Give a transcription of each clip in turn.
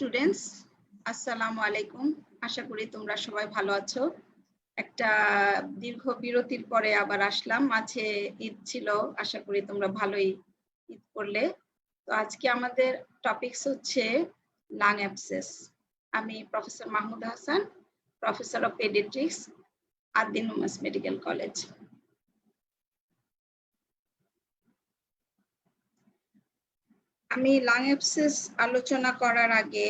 Students, আসসালামু আলাইকুম। আশা করি তোমরা সবাই ভালো আছো। একটা দীর্ঘ বিরতির পরে আবার আসলাম। মাঝে ঈদ ছিল, আশা করি তোমরা ভালোই ঈদ করলে। তো আজকে আমাদের টপিকস হচ্ছে লাং অ্যাবসেস। আমি professor Mahmud Hasan, professor of paediatrics, Addin women's medical college. আমি লাং অ্যাবসেস আলোচনা করার আগে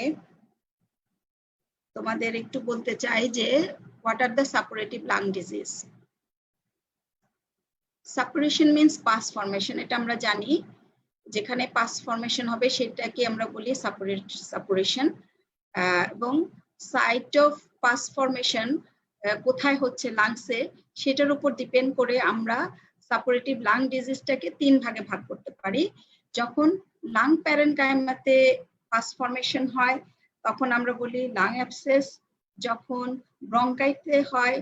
তোমাদের একটু বলতে চাই যে what are the suppurative lung disease. Suppuration means pus formation, এটা আমরা জানি। যেখানে pus formation হবে সেটাকে আমরা বলি suppuration। এবং সাইট অফ pus formation কোথায় হচ্ছে লাংসে, সেটার উপর ডিপেন্ড করে আমরা সাপুরেটিভ লাং ডিজিজটাকে 3 ভাগে ভাগ করতে পারি। যখন লাং প্যারেনকাইমাতে pus formation হয় তখন আমরা বলি লাং অ্যাবসেস। যখন ব্রঙ্কাইতে হয়,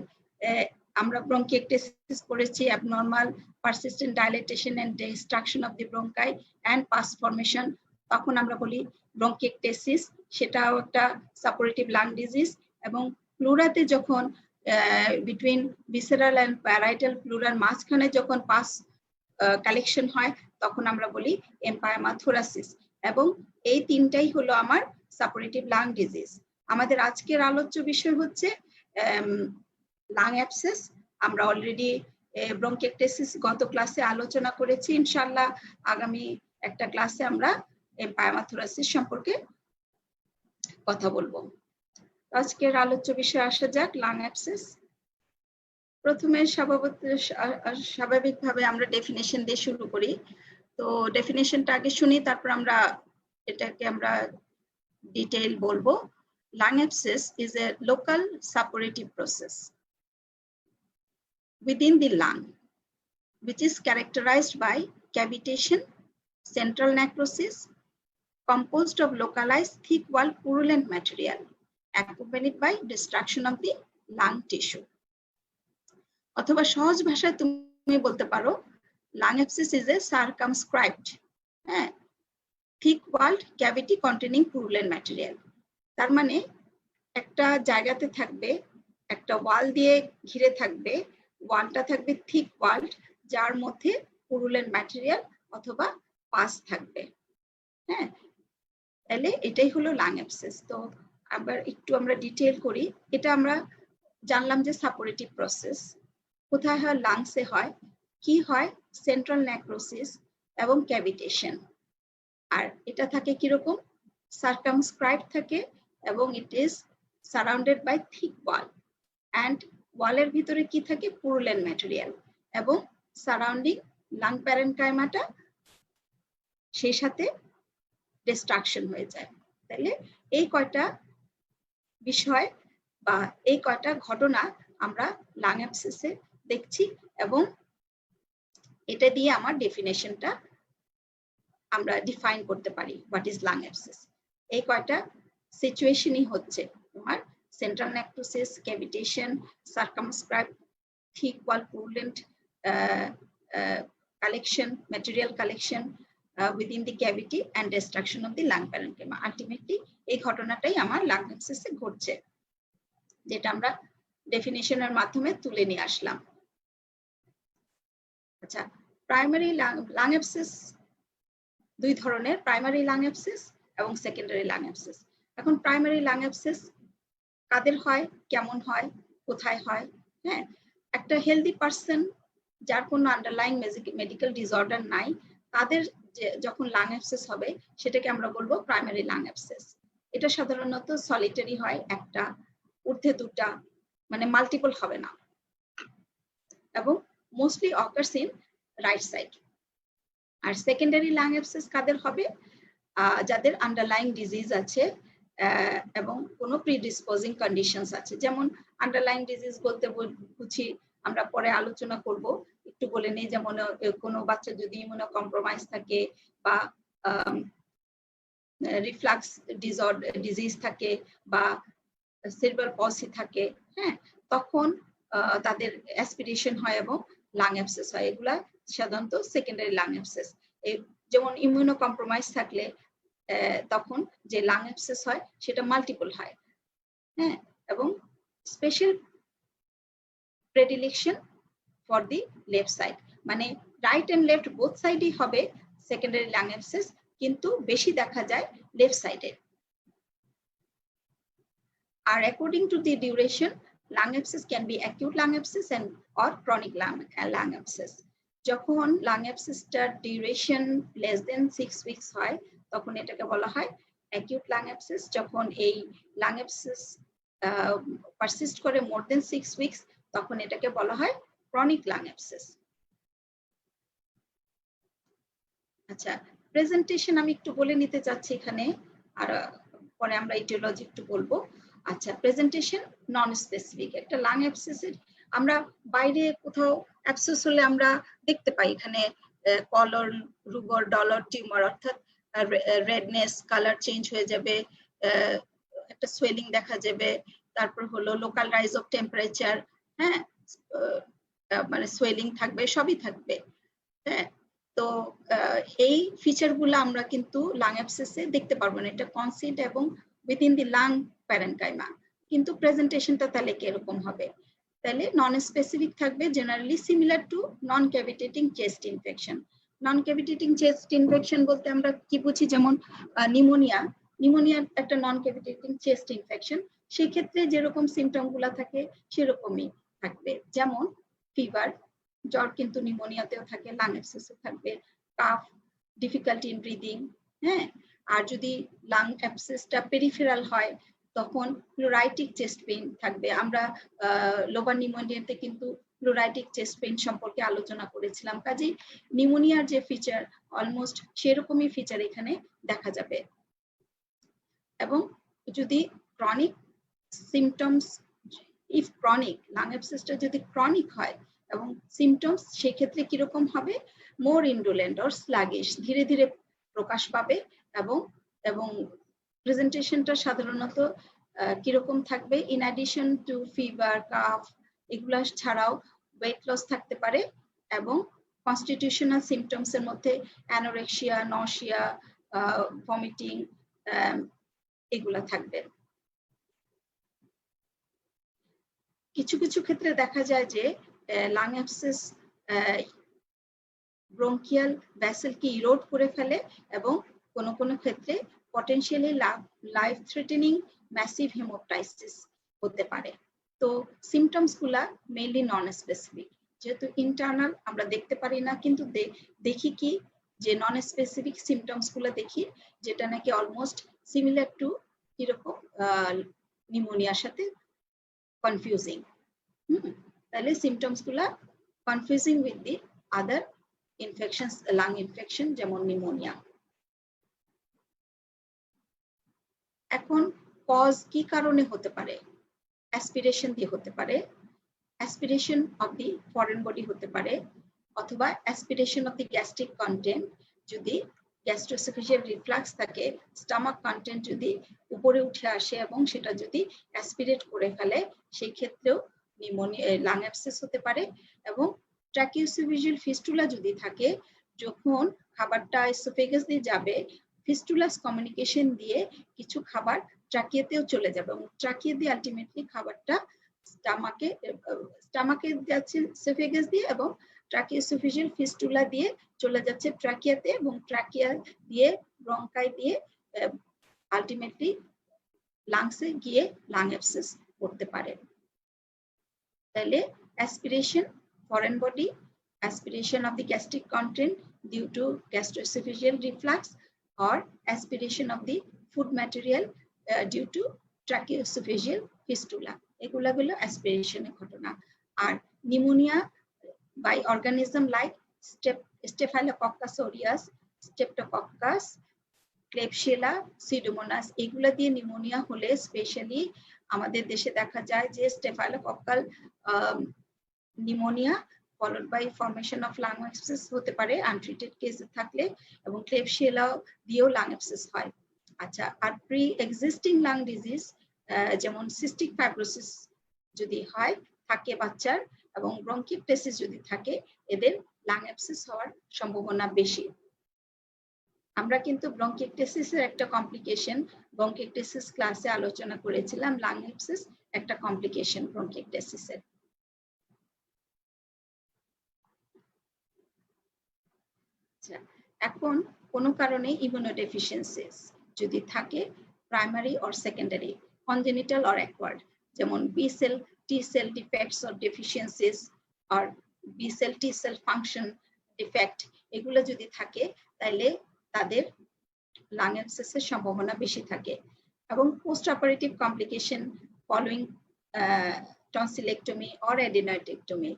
আমরা ব্রঙ্কিয়েক্টেসিস করেছি, abnormal persistent dilatation and destruction of the bronchi and pus formation, তখন আমরা বলি ব্রঙ্কিয়েক্টেসিস, সেটাও একটা সাপুরেটিভ লাং ডিজিজ। এবং প্লুরাতে যখন বিটুইন ভিসেরাল এন্ড প্যারাইটাল প্লুরার মাঝখানে যখন পাস কালেকশন হয় তখন আমরা বলি এম্পাইমা থোরাসিস। এবং এই তিনটাই হলো আমার সাপুরেটিভ লাং ডিজিজ। আমাদের আজকের আলোচ্য বিষয় হচ্ছে লাং অ্যাবসেস। আমরা অলরেডি ব্রঙ্কিয়েক্টেসিস গত ক্লাসে আলোচনা করেছি। ইনশাআল্লাহ আগামী একটা ক্লাসে আমরা এম্পাইমা থোরাসিস সম্পর্কে কথা বলবো। আজকের আলোচ্য বিষয়ে আসা যাক, লাং অ্যাবসেস। প্রথমে স্বাভাবিকভাবে আমরা ডেফিনেশন দিয়ে শুরু করি। তো ডেফিনেশনটা আগে শুনি, তারপর এটাকে আমরা ডিটেইল বলবো। Lung abscess is a local suppurative process within the lung, which is characterized by cavitation, central necrosis, composed of localized thick wall purulent material, accompanied by destruction of the lung tissue. অথবা সহজ ভাষায় তুমি বলতে পারো lung abscess is a circumscribed thick walled cavity containing purulent material. তার মানে একটা জায়গাতে থাকবে, একটা ওয়াল দিয়ে ঘিরে থাকবে, ওয়ালটা থাকবে থিক ওয়ালড, যার মধ্যে পুরুলেন্ট ম্যাটেরিয়াল অথবা পাস থাকবে। তাহলে এটাই হলো লাং অ্যাবসেস। তো আবার একটু আমরা ডিটেইল করি। এটা আমরা জানলাম যে সাপুরেটিভ প্রসেস। কোথায় হয়? লাংসে হয়। কি হয়? সেন্ট্রাল নেক্রোসিস এবং ক্যাভিটেশন। আর এটা থাকে কিরকম? সার্কামস্ক্রাইব থাকে এবং it is surrounded by thick wall, and ওয়ালের ভিতরে কি থাকে? পুরুলেন্ট ম্যাটেরিয়াল, এবং সারাউন্ডিং লাং প্যারেনকাইমাটা সেই সাথে ডিস্ট্রাকশন হয়ে যায়। তাহলে এই কয়টা বিষয় বা এই কয়টা ঘটনা আমরা লাং অ্যাবসেসে দেখছি, এবং এটা দিয়ে আমার ডেফিনেশনটা আমরা ডিফাইন করতে পারি হোয়াট ইজ লাং অ্যাবসেস। এই কয়টা সিচুয়েশনই হচ্ছে তোমার central necrosis, cavitation, circumscribed thick wall purulent collection, material collection within the cavity and destruction of the lung parenchyma. Ultimately এই ঘটনাটাই আমার লাং অ্যাবসেসে ঘটছে, যেটা আমরা ডেফিনিশনের মাধ্যমে তুলে নিয়ে আসলাম। আচ্ছা, প্রাইমারি লাং অ্যাবসেস দুই ধরনের, প্রাইমারি লাং অ্যাবসেস এবং সেকেন্ডারি লাং অ্যাবসেস। এখন প্রাইমারি লাং অ্যাবসেস কাদের হয়, কেমন হয়, কোথায় হয়? একটা হেলদি পারসন যার কোনো আন্ডারলাইং মেডিকেল ডিসঅর্ডার নাই, তাদের যখন লাং অ্যাবসেস হবে সেটাকে আমরা বলবো প্রাইমারি লাং অ্যাবসেস। এটা সাধারণত সলিটারি হয়, একটা, ঊর্ধ্বে দুটা, মানে মাল্টিপল হবে না, এবং mostly occurs in right side. আর সেকেন্ডারি লাং অ্যাবসেস কাদের হবে? যাদের আন্ডারলাইং ডিজিজ আছে এবং কোনো প্রিডিসপোজিং কন্ডিশনস আছে। যেমন আন্ডারলাইং ডিজিজ বলতে বুঝি, আমরা পরে আলোচনা করব, একটু বলে নেই। যেমন কোনো বাচ্চা যদি ইমিউনোকম্প্রোমাইজ থাকে বা রিফ্লাক্স ডিজিজ থাকে বা সেরিব্রাল পলসি থাকে, তখন তাদের অ্যাসপিরেশন হয় এবং লাং অ্যাবসেস হয়। এগুলা সাধারণত সেকেন্ডারি লাং অ্যাবসেস। যেমন ইমিউনোকম্প্রোমাইজ থাকলে তখন যে লাং অ্যাবসেস হয় সেটা মাল্টিপল হয়। হ্যাঁ, এবং special predilection for the left side, মানে রাইট এন্ড লেফট বোথ সাইডই হবে সেকেন্ডারি লাং অ্যাবসেস, কিন্তু বেশি দেখা যায় লেফট সাইডে। আর according to the duration, lung abscess can be acute lung abscess and or chronic lung abscess. যখন lung abscess টার ডিউরেশন less than 6 weeks হয় তখন এটাকে বলা হয় acute lung abscess। যখন এই lung abscess persist করে more than 6 weeks তখন এটাকে বলা হয় chronic lung abscess। আচ্ছা, প্রেজেন্টেশন আমি একটু বলে নিতে চাচ্ছি এখানে, আর পরে আমরা ইটিওলজি একটু বলবো। আচ্ছা, প্রেজেন্টেশন নন স্পেসিফিক। একটা লাং অ্যাবসেসের আমরা বাইরে কোথাও অ্যাবসেস হলে আমরা দেখতে পাই এখানে কলর, রুগর, ডলর টিউমার, অর্থাৎ রেডনেস, কালার চেঞ্জ হয়ে যাবে, একটা সোয়েলিং দেখা যাবে, তারপর হলো লোকাল রাইজ অফ টেম্পারেচার, হ্যাঁ, মানে সোয়েলিং থাকবে, সবই থাকবে। হ্যাঁ, তো এই ফিচারগুলো আমরা কিন্তু লাং অ্যাবসেসে দেখতে পারবো না, এটা কনসিড এবং উইদিন দি লাং প্যারেনকাইমা। কিন্তু প্রেজেন্টেশনটা তাহলে কিরকম হবে? তাহলে নন স্পেসিফিক থাকবে, generally similar to non cavitating chest infection. Non cavitating chest infection বলতে আমরা কি বুঝি? যেমন নিউমোনিয়া, নিউমোনিয়া একটা নন ক্যাভিটেটিং চেস্ট ইনফেকশন, সেই ক্ষেত্রে যেরকম সিমটম গুলা থাকে সেরকমই থাকবে, যেমন ফিভার, জ্বর কিন্তু নিউমোনিয়াতেও থাকে, লাং অ্যাবসেসও থাকবে, কাফ, ডিফিকাল্টি ইন ব্রিদিং। হ্যাঁ, আর যদি লাং অ্যাবসেসটা পেরিফেরাল হয় তখন প্লুরাইটিক চেস্ট পেইন থাকবে। আমরা লোবার নিউমোনিয়াতে কিন্তু প্লুরাইটিক চেস্ট পেইন সম্পর্কে আলোচনা করেছিলাম। কাজেই নিউমোনিয়ার যে ফিচার অলমোস্ট সেরকমই ফিচার এখানে দেখা যাবে। এবং যদি chronic symptoms, if chronic lung অ্যাবসেসটা যদি ক্রনিক হয় এবং সিমটমস সেক্ষেত্রে কিরকম হবে? মোর ইন্ডোলেন্ট অর স্লাগিশ, ধীরে ধীরে প্রকাশ পাবে, এবং প্রেজেন্টেশনটা সাধারণত কিরকম থাকবে? In addition to fever, calf, এগুলা ছাড়াও ওয়েট লস থাকতে পারে, এবং কনস্টিটিউশনাল সিমটমস এর মধ্যে অ্যানোরেক্সিয়া, নশিয়া, ভমিটিং, এগুলা থাকবে। কিছু কিছু ক্ষেত্রে দেখা যায় যে লাং অ্যাবসেস ব্রঙ্কিয়াল ভ্যাসেলকে ইরোড করে ফেলে, এবং কোনো কোনো ক্ষেত্রে potentially life threatening massive haemoptysis হতে পারে। তো সিমটমস গুলা মেইনলি নন স্পেসিফিক, যেহেতু ইন্টারনাল আমরা দেখতে পারি না, কিন্তু দেখি কি যে নন স্পেসিফিক সিমটমস গুলা দেখি, যেটা নাকি অলমোস্ট সিমিলার টু কিরকম নিউমোনিয়ার সাথে কনফিউজিং। তাহলে সিমটমস গুলা confusing with the other infections, lung infection যেমন নিউমোনিয়া। এখন কজ কি কারণে হতে পারে? অ্যাসপিরেশন দিয়ে হতে পারে, aspiration of the foreign body হতে পারে, অথবা aspiration of the gastric content. যদি গ্যাস্ট্রোএসোফেজিয়াল রিফ্লাক্স থাকে, স্টমাক কন্টেন্ট যদি উপরে উঠে আসে এবং সেটা যদি অ্যাসপিরেট করে ফেলে, সেই ক্ষেত্রেও নিউমোনিয়া, লাং অ্যাবসেস হতে পারে। এবং ট্র্যাকিওএসোফেজিয়াল ফিস্টুলা যদি থাকে, যখন খাবারটা এসোফেগাস দিয়ে যাবে, ফিস্টুলাস কমিউনিকেশন দিয়ে কিছু খাবার ট্রাকিয়াতেও চলে যাবে, এবং ট্রাকিয়া দিয়ে আলটিমেটলি খাবারটা স্টামাকে যাচ্ছে এসোফেগাস দিয়ে, এবং ট্র্যাকিওএসোফেজিয়াল ফিস্টুলা দিয়ে চলে যাচ্ছে ট্রাকিয়াতে, এবং ট্রাকিয়া দিয়ে ব্রঙ্কাই দিয়ে আলটিমেটলি লাংসে গিয়ে লাং অ্যাবসেস করতে পারে। তাহলে aspiration foreign body, aspiration of the gastric content due to gastroesophageal reflux, or aspiration of the food material due to tracheoesophageal fistula, এগুলা হলো অ্যাসপিরেশনের ঘটনা। আর pneumonia by organism like staphylococcus aureus, streptococcus, klebsiella, pseudomonas, এগুলা দিয়ে pneumonia হলে specially আমাদের দেশে দেখা যায় যে staphylococcal pneumonia followed by formation of lung abscess হতে পারে আনট্রিটেড কেসে থাকলে, এবং ক্লেবশিয়েলা দিয়েও লাং অ্যাবসেস হয়। আচ্ছা, আর প্রি এক্সিস্টিং লাং ডিজিজ যেমন সিস্টিক ফাইব্রোসিস যদি হয় থাকে বাচ্চার, এবং ব্রঙ্কিওপ্টেসিস যদি থাকে, এদের লাং অ্যাবসেস হওয়ার সম্ভাবনা বেশি। আমরা কিন্তু ব্রঙ্কিকটেসিসের একটা কমপ্লিকেশন ব্রঙ্কিকটেসিস ক্লাসে আলোচনা করেছিলাম, লাং অ্যাবসেস একটা কমপ্লিকেশন ব্রঙ্কিকটেসিসের। এখন কোনো কারণে ইমিউনোডেফিসিয়েন্সিস যদি থাকে, primary or secondary, congenital or acquired, যেমন B cell T cell defects or deficiencies আর B cell T cell function defect, এগুলো যদি থাকে তাহলে তাদের লাং অ্যাবসেসের সম্ভাবনা বেশি থাকে। এবং post operative complication following tonsillectomy or adenoidectomy,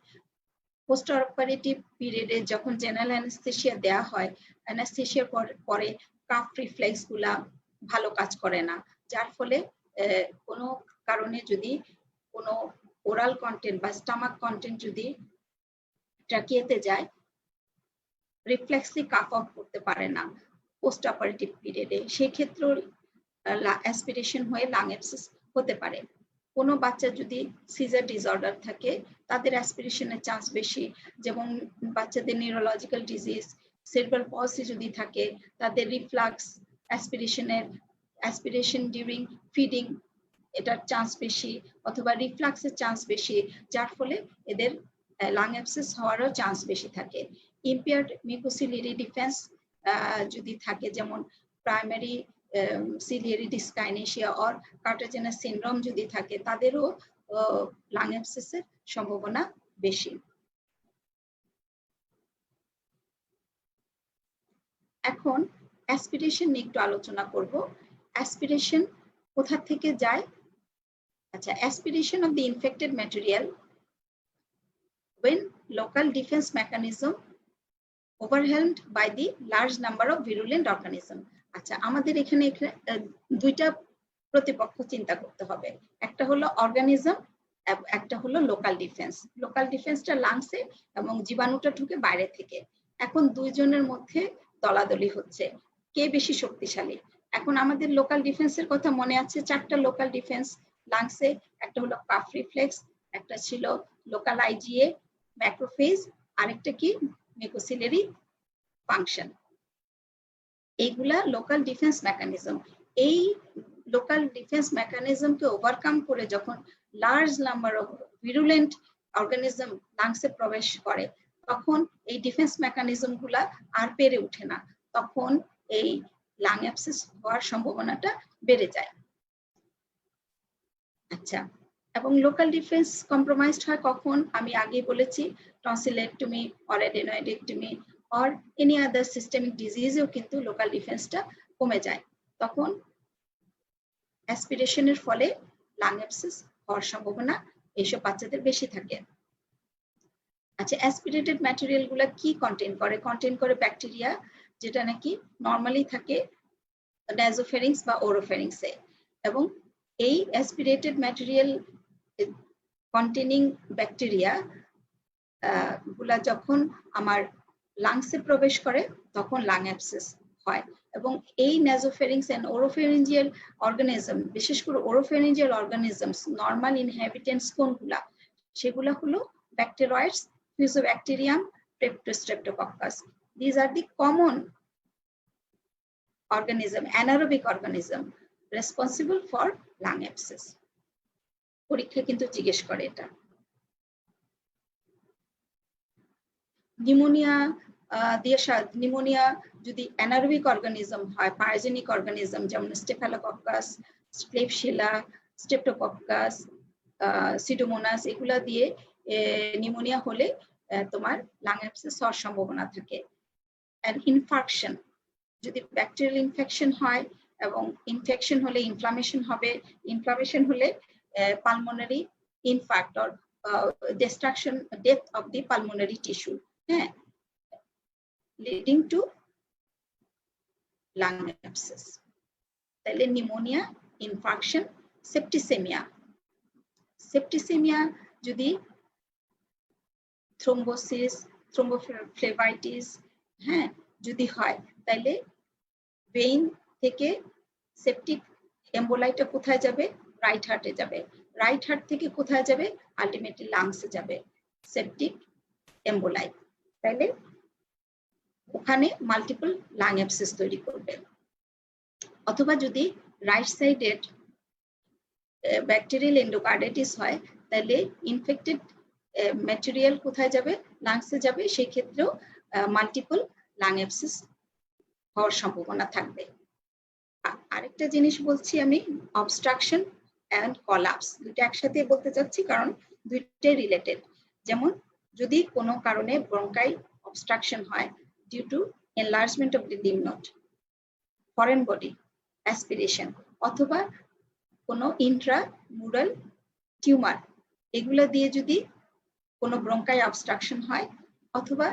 post operative পিরিয়ডে যখন জেনারেল অ্যানেস্থেসিয়া দেওয়া হয়, অ্যানেস্থেসিয়ার পরে কাফ রিফ্লেক্স গুলা ভালো কাজ করে না, যার ফলে কোনো কারণে যদি কোনো ওরাল কন্টেন্ট বা স্টমাক কন্টেন্ট যদি ট্রাকিয়াতে যায়, রিফ্লেক্সলি কাফ অফ করতে পারে না পোস্ট অপারেটিভ পিরিয়ডে, সেই ক্ষেত্রে অ্যাসপিরেশন হয়ে লাং অ্যাবসেস হতে পারে। কোনো বাচ্চা যদি সিজার ডিসঅর্ডার থাকে তাদের অ্যাসপিরেশনের চান্স বেশি, যেমন বাচ্চাদের নিউরোলজিক্যাল ডিজিজ, সেরিব্রাল পলসি যদি থাকে তাদের রিফ্লাক্স অ্যাসপিরেশন ডিউরিং ফিডিং এটার চান্স বেশি, অথবা রিফ্লাক্সের চান্স বেশি, যার ফলে এদের লাং অ্যাবসেস হওয়ারও চান্স বেশি থাকে। ইম্পেয়ার্ড মিউকোসিলিয়ারি ডিফেন্স যদি থাকে, যেমন প্রাইমারি সিলিয়ারি ডিসকাইনেশিয়া অর কার্টাজেনাস সিনড্রোম যদি থাকে, তাদেরও লাং অ্যাবসেসের সম্ভাবনা বেশি। এখন অ্যাসপিরেশন নিয়ে একটু আলোচনা করব। অ্যাসপিরেশন কোথা থেকে যায়? আচ্ছা, aspiration of the infected material when local defense mechanism overwhelmed by the large number of virulent organism. আচ্ছা, আমাদের এখানে দুইটা প্রতিপক্ষ চিন্তা করতে হবে, একটা হলো অর্গানিজম, একটা হলো লোকাল ডিফেন্স। লোকাল ডিফেন্সটা লাংসে এবং জীবাণুটা ঢুকে বাইরে থেকে। এখন দুইজনের মধ্যে দলাদলি হচ্ছে, কে বেশি শক্তিশালী। এখন আমাদের লোকাল ডিফেন্সের কথা মনে আছে, চারটা লোকাল ডিফেন্স লাংসে, একটা হলো কাফ রিফ্লেক্স, একটা ছিল লোকাল আইজিএ ম্যাক্রোফেজ, আরেকটা কি মিউকোসিলিয়ারি ফাংশন। এইগুলা লোকাল ডিফেন্স মেকানিজম। এই লোকাল ডিফেন্স মেকানিজমকে ওভারকাম করে যখন large number of virulent organism লাংসে প্রবেশ করে, তখন এই ডিফেন্স মেকানিজম গুলা আর পেরে ওঠে না, তখন এই লাং অ্যাবসেস হওয়ার সম্ভাবনাটা বেড়ে যায়। আচ্ছা, এবং লোকাল ডিফেন্স কম্প্রোমাইজড হয় কখন? আমি আগে বলেছি, tonsillectomy or adenoidectomy or any other systemic ডিজিজেও কিন্তু লোকাল ডিফেন্সটা কমে যায়, তখন অ্যাসপিরেশনের ফলে লাং অ্যাবসেস হওয়ার সম্ভাবনা এইসব বাচ্চাদের বেশি থাকে। আচ্ছা, অ্যাসপিরেটেড ম্যাটেরিয়াল গুলা কি কন্টেইন করে? কন্টেইন করে ব্যাকটেরিয়া, যেটা নাকি নর্মালি থাকে নাসোফ্যারিংস বা ওরোফ্যারিংসে, এবং এই অ্যাসপিরেটেড ম্যাটেরিয়াল কন্টেইনিং ব্যাকটেরিয়া গুলা যখন আমার লাংসে প্রবেশ করে তখন লাং অ্যাবসেস হয়। এবং এই নাসোফ্যারিংস এন্ড ওরোফ্যারিঞ্জিয়াল অর্গানিজম, বিশেষ করে ওরোফ্যারিঞ্জিয়াল অর্গানিজমস নরমাল ইনহ্যাবিটেন্টস কোনগুলা? সেগুলা হলো ব্যাকটেরয়েডস, ফিউজোব্যাকটেরিয়াম, Streptococcus. These are the common organism, anaerobic organism responsible for lung abscess. পরীক্ষা কিন্তু জিজ্ঞেস করে এটা। নিউমোনিয়া নিউমোনিয়া যদি অ্যানারোবিক অর্গানিজম হয়, পায়োজেনিক অর্গানিজম যেমন স্টেফাইলোকক্কাস, ক্লেবশিলা, স্ট্রেপ্টোকক্কাস, সিডোমোনাস, এগুলা দিয়ে নিউমোনিয়া হলে তোমার লাং অ্যাবসেস হওয়ার সম্ভাবনা থাকে। আর ইনফাকশন, যদি ব্যাকটেরিয়াল ইনফেকশন হয়, এবং ইনফেকশন হলে ইনফ্লামেশন হবে, ইনফ্লামেশন হলে pulmonary infarct or destruction, death of the pulmonary tissue, leading to lung abscess. তাহলে নিউমোনিয়া, ইনফাকশন, সেপ্টিসেমিয়া। সেপ্টিসেমিয়া যদি থ্রোম্বোসিস, থ্রোম্বোফ্লেভাইটিস যদি হয়, তাহলে ভেইন থেকে সেপটিক এম্বোলাইটা কোথায় যাবে? রাইট হার্টে যাবে। রাইট হার্ট থেকে কোথায় যাবে? আলটিমেটলি লাংসে যাবে সেপটিক এম্বোলাই। তাইলে ওখানে মাল্টিপল লাং অ্যাবসেস তৈরি করবে। অথবা যদি রাইট সাইডেড ব্যাকটেরিয়াল এন্ডোকার্ডাইটিস হয়, তাহলে ইনফেক্টেড ম্যাটেরিয়াল কোথায় যাবে? লাংসে যাবে। সেই ক্ষেত্রেও মাল্টিপল লাং অ্যাবসেস হওয়ার সম্ভাবনা থাকবে। আরেকটা জিনিস বলছি আমি, অবস্ট্রাকশন অ্যান্ড কলাপস, দুটো একসাথে বলতে চাচ্ছি কারণ দুইটাই রিলেটেড। যেমন যদি কোনো কারণে ব্রঙ্কাই অবস্ট্রাকশন হয় due to enlargement of the lymph node, foreign body aspiration, অথবা কোনো ইন্ট্রামুরাল টিউমার, এগুলো দিয়ে যদি কোনো ব্রঙ্কাই অবস্ট্রাকশন হয়, অথবা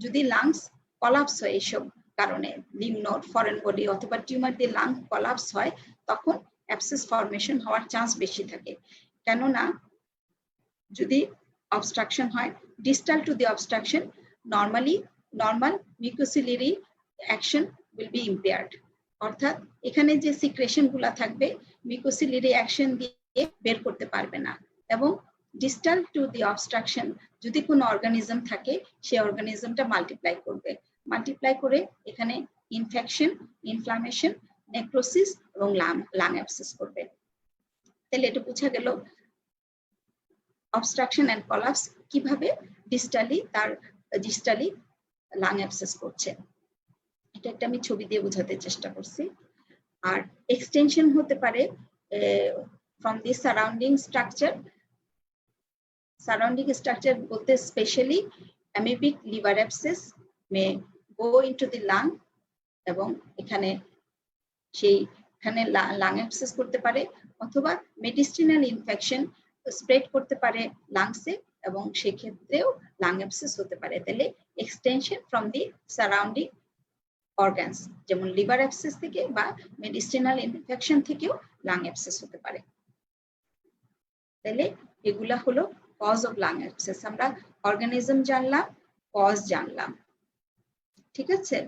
যদি লাংস কলাপস হয় এইসব কারণে, লিম্ফ নোড, ফরেন বডি অথবা টিউমার দিয়ে লাং কলাপস হয়, তখন অ্যাবসেস ফরমেশন হওয়ার চান্স বেশি থাকে। কেননা যদি অবস্ট্রাকশন হয় distal to the obstruction, normal mucociliary action will be impaired. অর্থাৎ এখানে যে সিক্রেশন গুলা থাকবে মিউকোসিলিয়ারি অ্যাকশন দিয়ে বের করতে পারবে না। এবং ডিস্টাল টু দি অবস্ট্রাকশন যদি কোনো অর্গানিজম থাকে, সেই অর্গানিজমটা মাল্টিপ্লাই করবে, মাল্টিপ্লাই করে এখানে ইনফেকশন, ইনফ্লামেশন, নেক্রোসিস এবং লাং অ্যাবসেস করবে। তাহলে এটা বোঝা গেল অবস্ট্রাকশন এন্ড কলাপস কিভাবে ডিস্টালি লাং অ্যাবসেস করছে। এটা একটা আমি ছবি দিয়ে বোঝাতে চেষ্টা করছি। আর এক্সটেনশন হতে পারে from the surrounding structure. Surrounding structure বলতে specially amoebic liver abscess may go into the lung, এবং সেইখানে লাং অ্যাবসেস করতে পারে, অথবা মেডিসিনাল ইনফেকশন স্প্রেড করতে পারে লাংসে, এবং সেক্ষেত্রেও লাং অ্যাবসেস হতে পারে। তাহলে extension from the surrounding organs, যেমন লিভার অ্যাবসেস থেকে বা মেডিসিনাল ইনফেকশন থেকেও লাং অ্যাবসেস হতে পারে। তাহলে এগুলা হলো কজ অফ লাং অ্যাবসেস। আমরা অর্গানিজম জানলাম, কজ জানলাম, ঠিক আছে?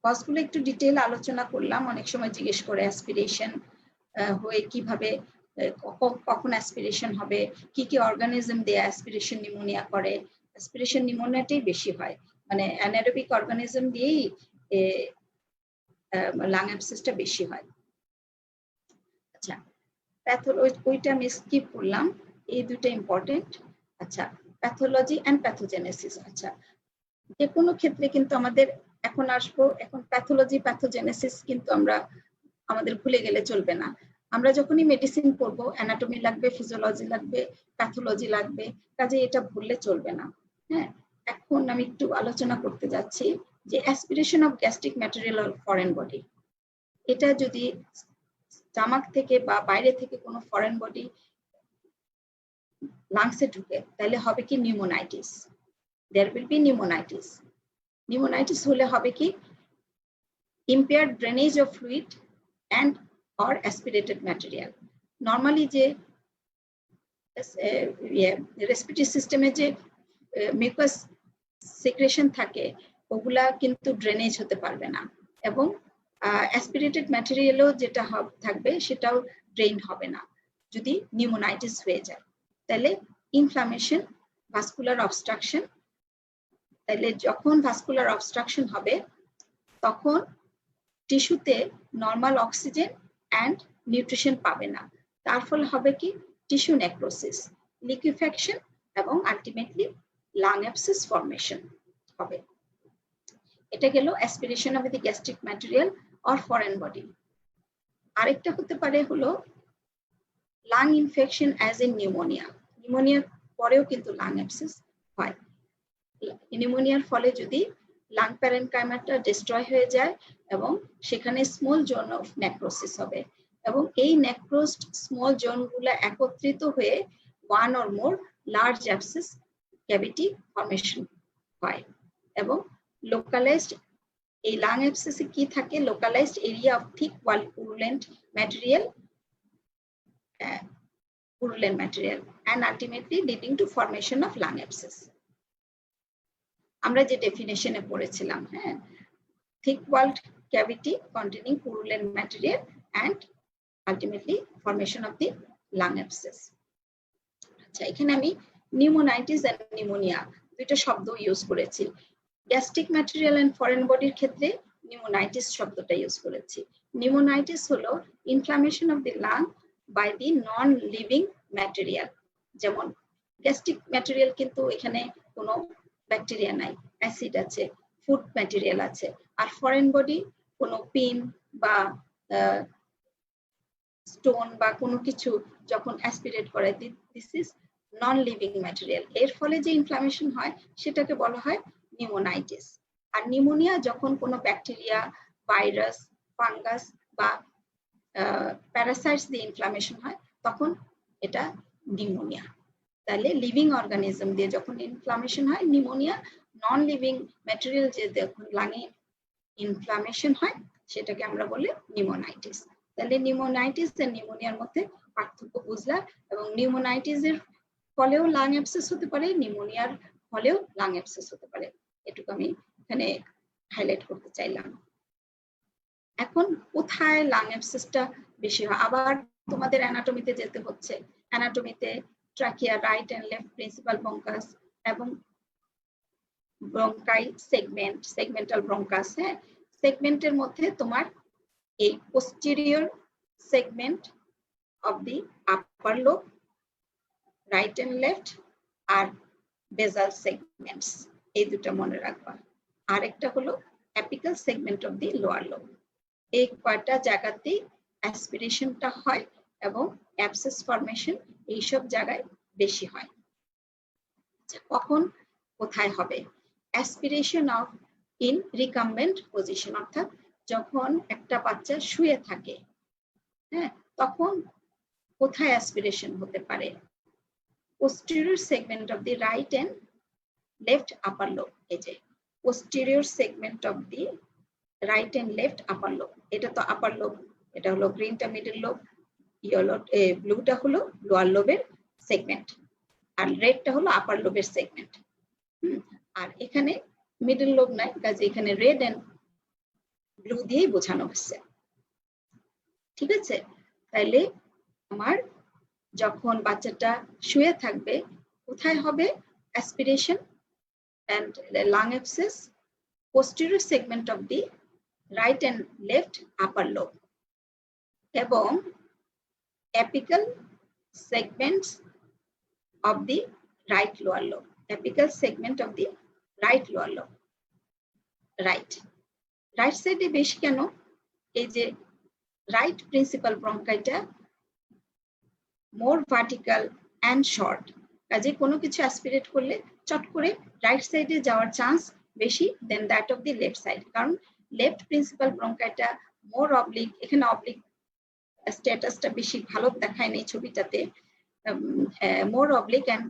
কজগুলো একটু ডিটেইল আলোচনা করলাম। অনেক সময় জিজ্ঞেস করে অ্যাসপিরেশন হয়ে কিভাবে, কখন অ্যাসপিরেশন হবে, কি কি অর্গানিজম দিয়ে অ্যাসপিরেশন নিউমোনিয়া করে। অ্যাসপিরেশন নিউমোনিয়াটাই বেশি হয়, মানে অ্যানারোবিক অর্গানিজম দিয়েই লাং অ্যাবসেসটা বেশি হয়। আচ্ছা, ওইটা আমি স্কিপ করলাম, এই দুটো ইম্পর্টেন্ট। আচ্ছা, প্যাথোলজি অ্যান্ড প্যাথোজেনেসিস। আচ্ছা, যে কোনো ক্ষেত্রে কিন্তু আমাদের এখন আসবো, এখন প্যাথোলজি প্যাথোজেনেসিস কিন্তু আমাদের ভুলে গেলে চলবে না। আমরা যখনই মেডিসিন করব অ্যানাটমি লাগবে, ফিজিওলজি লাগবে, প্যাথোলজি লাগবে, কাজে এটা ভুললে চলবে না। হ্যাঁ, এখন আমি একটু আলোচনা করতে যাচ্ছি যে aspiration of gastric material or foreign body. এটা যদি স্টমাক থেকে বা বাইরে থেকে কোনো ফরেন বডি লাংসে ঢুকে, তাহলে হবে কি pneumonitis. there will be pneumonitis. Pneumonitis হলে হবে কি impaired drainage of fluid and or aspirated material. Normally যে respiratory system-এ যে mucus secretion থাকে, ওগুলা কিন্তু ড্রেনেজ হতে পারবে না, এবং অ্যাসপিরেটেড ম্যাটেরিয়ালও যেটা থাকবে সেটাও ড্রেন হবে না যদি নিউমোনাইটিস হয়ে যায়। তাহলে ইনফ্লামেশন, ভাস্কুলার অবস্ট্রাকশন। তাহলে যখন ভাস্কুলার অবস্ট্রাকশন হবে তখন টিস্যুতে নর্মাল অক্সিজেন অ্যান্ড নিউট্রিশন পাবে না, তার ফলে হবে কি টিস্যু নেক্রোসিস, লিকুইফ্যাকশন এবং আলটিমেটলি লাং অ্যাবসেস ফরমেশন হবে। এটা গেল aspiration of the gastric material or foreign body. আরেকটা হতে পারে হলো lung infection as in pneumonia. নিউমোনিয়ার পরেও কিন্তু লাং অ্যাবসেস হয়। নিউমোনিয়ার ফলে যদি লাং প্যারেনকাইমাটা ডিস্ট্রয় হয়ে যায় এবং সেখানে স্মল জোন অফ নেক্রোসিস হবে, এবং এই নেক্রোসড স্মল জোনগুলো একত্রিত হয়ে one or more large abscess cavity formation হয়। এবং লোকালাইজড এই লাং অ্যাবসেসে কি থাকে? Localized area of thick wall purulent material and ultimately leading to formation of lung abscess. আমরা যে ডেফিনেশনে পড়েছিলাম, হ্যাঁ, thick walled cavity containing purulent material and ultimately formation of the lung abscess. আচ্ছা, এখানে আমি নিউমোনাইটিস এন্ড নিউমোনিয়া দুইটা শব্দ use করেছি। গ্যাস্ট্রিক ম্যাটেরিয়াল এন্ড ফরেন বডির ক্ষেত্রে নিউমোনাইটিস শব্দটা ইউজ করেছি। নিউমোনাইটিস হলো inflammation of the lung by the non living material. যেমন গ্যাস্ট্রিক ম্যাটেরিয়াল কিন্তু এখানে কোনো ব্যাকটেরিয়া নাই, অ্যাসিড আছে, ফুড ম্যাটেরিয়াল আছে। আর ফরেন বডি কোনো পিন বা স্টোন বা কোনো কিছু যখন অ্যাসপিরেট করে, this is non living material. এর ফলে যে ইনফ্লামেশন হয় সেটাকে বলা হয় নিউমোনাইটিস। আর নিউমোনিয়া যখন কোনো ব্যাকটেরিয়া, ভাইরাস, ফাঙ্গাস বা প্যারাসাইটস দিয়ে ইনফ্লামেশন হয় তখন এটা নিউমোনিয়া। তাহলে লিভিং অর্গানিজম দিয়ে যখন ইনফ্লামেশন হয় নিউমোনিয়া, নন লিভিং ম্যাটেরিয়াল যে যখন লাঙে ইনফ্লামেশন হয় সেটাকে আমরা বলি নিউমোনাইটিস। তাহলে নিউমোনাইটিস আর নিউমোনিয়ার মধ্যে পার্থক্য বুঝলাম, এবং নিউমোনাইটিসের ফলেও লাং অ্যাবসেস হতে পারে, নিউমোনিয়ার ফলেও লাং অ্যাবসেস হতে পারে। এটুকু আমি এখানে হাইলাইট করতে চাইলাম। এখন কোথায় লাং অ্যাবসেসটা বেশি হয়? আবার তোমাদের অ্যানাটমিতে যেতে হচ্ছে। অ্যানাটমিতে trachea, right and left principal bronchus এবং ব্রঙ্কাই সেগমেন্ট, সেগমেন্টাল ব্রঙ্কাস। হ্যাঁ, সেগমেন্টের মধ্যে তোমার এই posterior segment of the upper lobe, right and left, আর বেসাল সেগমেন্টস, এই দুটো মনে রাখবা। আরেকটা হলো apical segment of the lower lobe. এই কয়টা জায়গাতেই অ্যাসপিরেশনটা হয় এবং অ্যাবসেস ফরমেশন এইসব জায়গায় বেশি হয়। কখন কোথায় হবে? অ্যাসপিরেশন অফ ইন রিকাম্বেন্ট পজিশন, অর্থাৎ যখন একটা বাচ্চা শুয়ে থাকে, হ্যাঁ, তখন কোথায় অ্যাসপিরেশন হতে পারে? posterior segment of the right and left upper lobe। এই যে posterior segment of the right and left upper lobe, এটা তো আপার লোব, এটা হলো গ্রিনটা মিডল লোব, ইয়েলো ব্লুটা হলো লোয়ার লোবের সেগমেন্ট, আর রেডটা হলো আপার লোবের সেগমেন্ট। আর এখানে মিডল লোব নাই, কাজে এখানে রেড এন্ড ব্লু দিয়েই বোঝানো হচ্ছে। ঠিক আছে, তাইলে আমার যখন বাচ্চাটা শুয়ে থাকবে কোথায় হবে aspiration and lung abscess? posterior segment of the right and left upper lobe এবং apical segments of the right lower lobe, apical segment of the right lower lobe। Right সাইডে বেশি কেন? এই যে রাইট প্রিন্সিপাল ব্রঙ্কাইটা মোর ভার্টিক্যাল অ্যান্ড শর্ট, কাজে কোনো কিছু অ্যাসপিরেট করলে চট করে রাইট সাইডে যাওয়ার চান্স বেশি than that of the left side. কারণ লেফট প্রিন্সিপাল ব্রঙ্কাইটা মোর অবলিক, এখানে অবলিক স্ট্যাটাসটা বেশি ভালো দেখায় নেই ছবিটাতে, more oblique and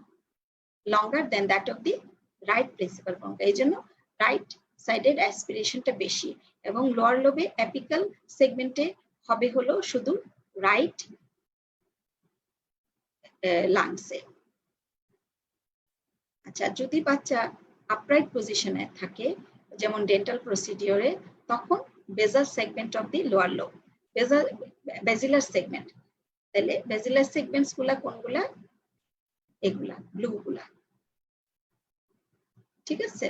longer than that of the right principal bronchus. এই জন্য রাইট সাইডের অ্যাসপিরেশনটা বেশি, এবং লোয়ার লোবে অ্যাপিক্যাল সেগমেন্টে হবে হলো শুধু রাইট লাংসে। আচ্ছা, যদি বাচ্চা আপরাইট পজিশনে থাকে যেমন ডেন্টাল প্রসিডিওরে, তখন basal segment of the lower lobe, basilar segment. তাহলে বেজিলার সেগমেন্টস গুলা কোনগুলা? এগুলা ব্লু গুলা। ঠিক আছে,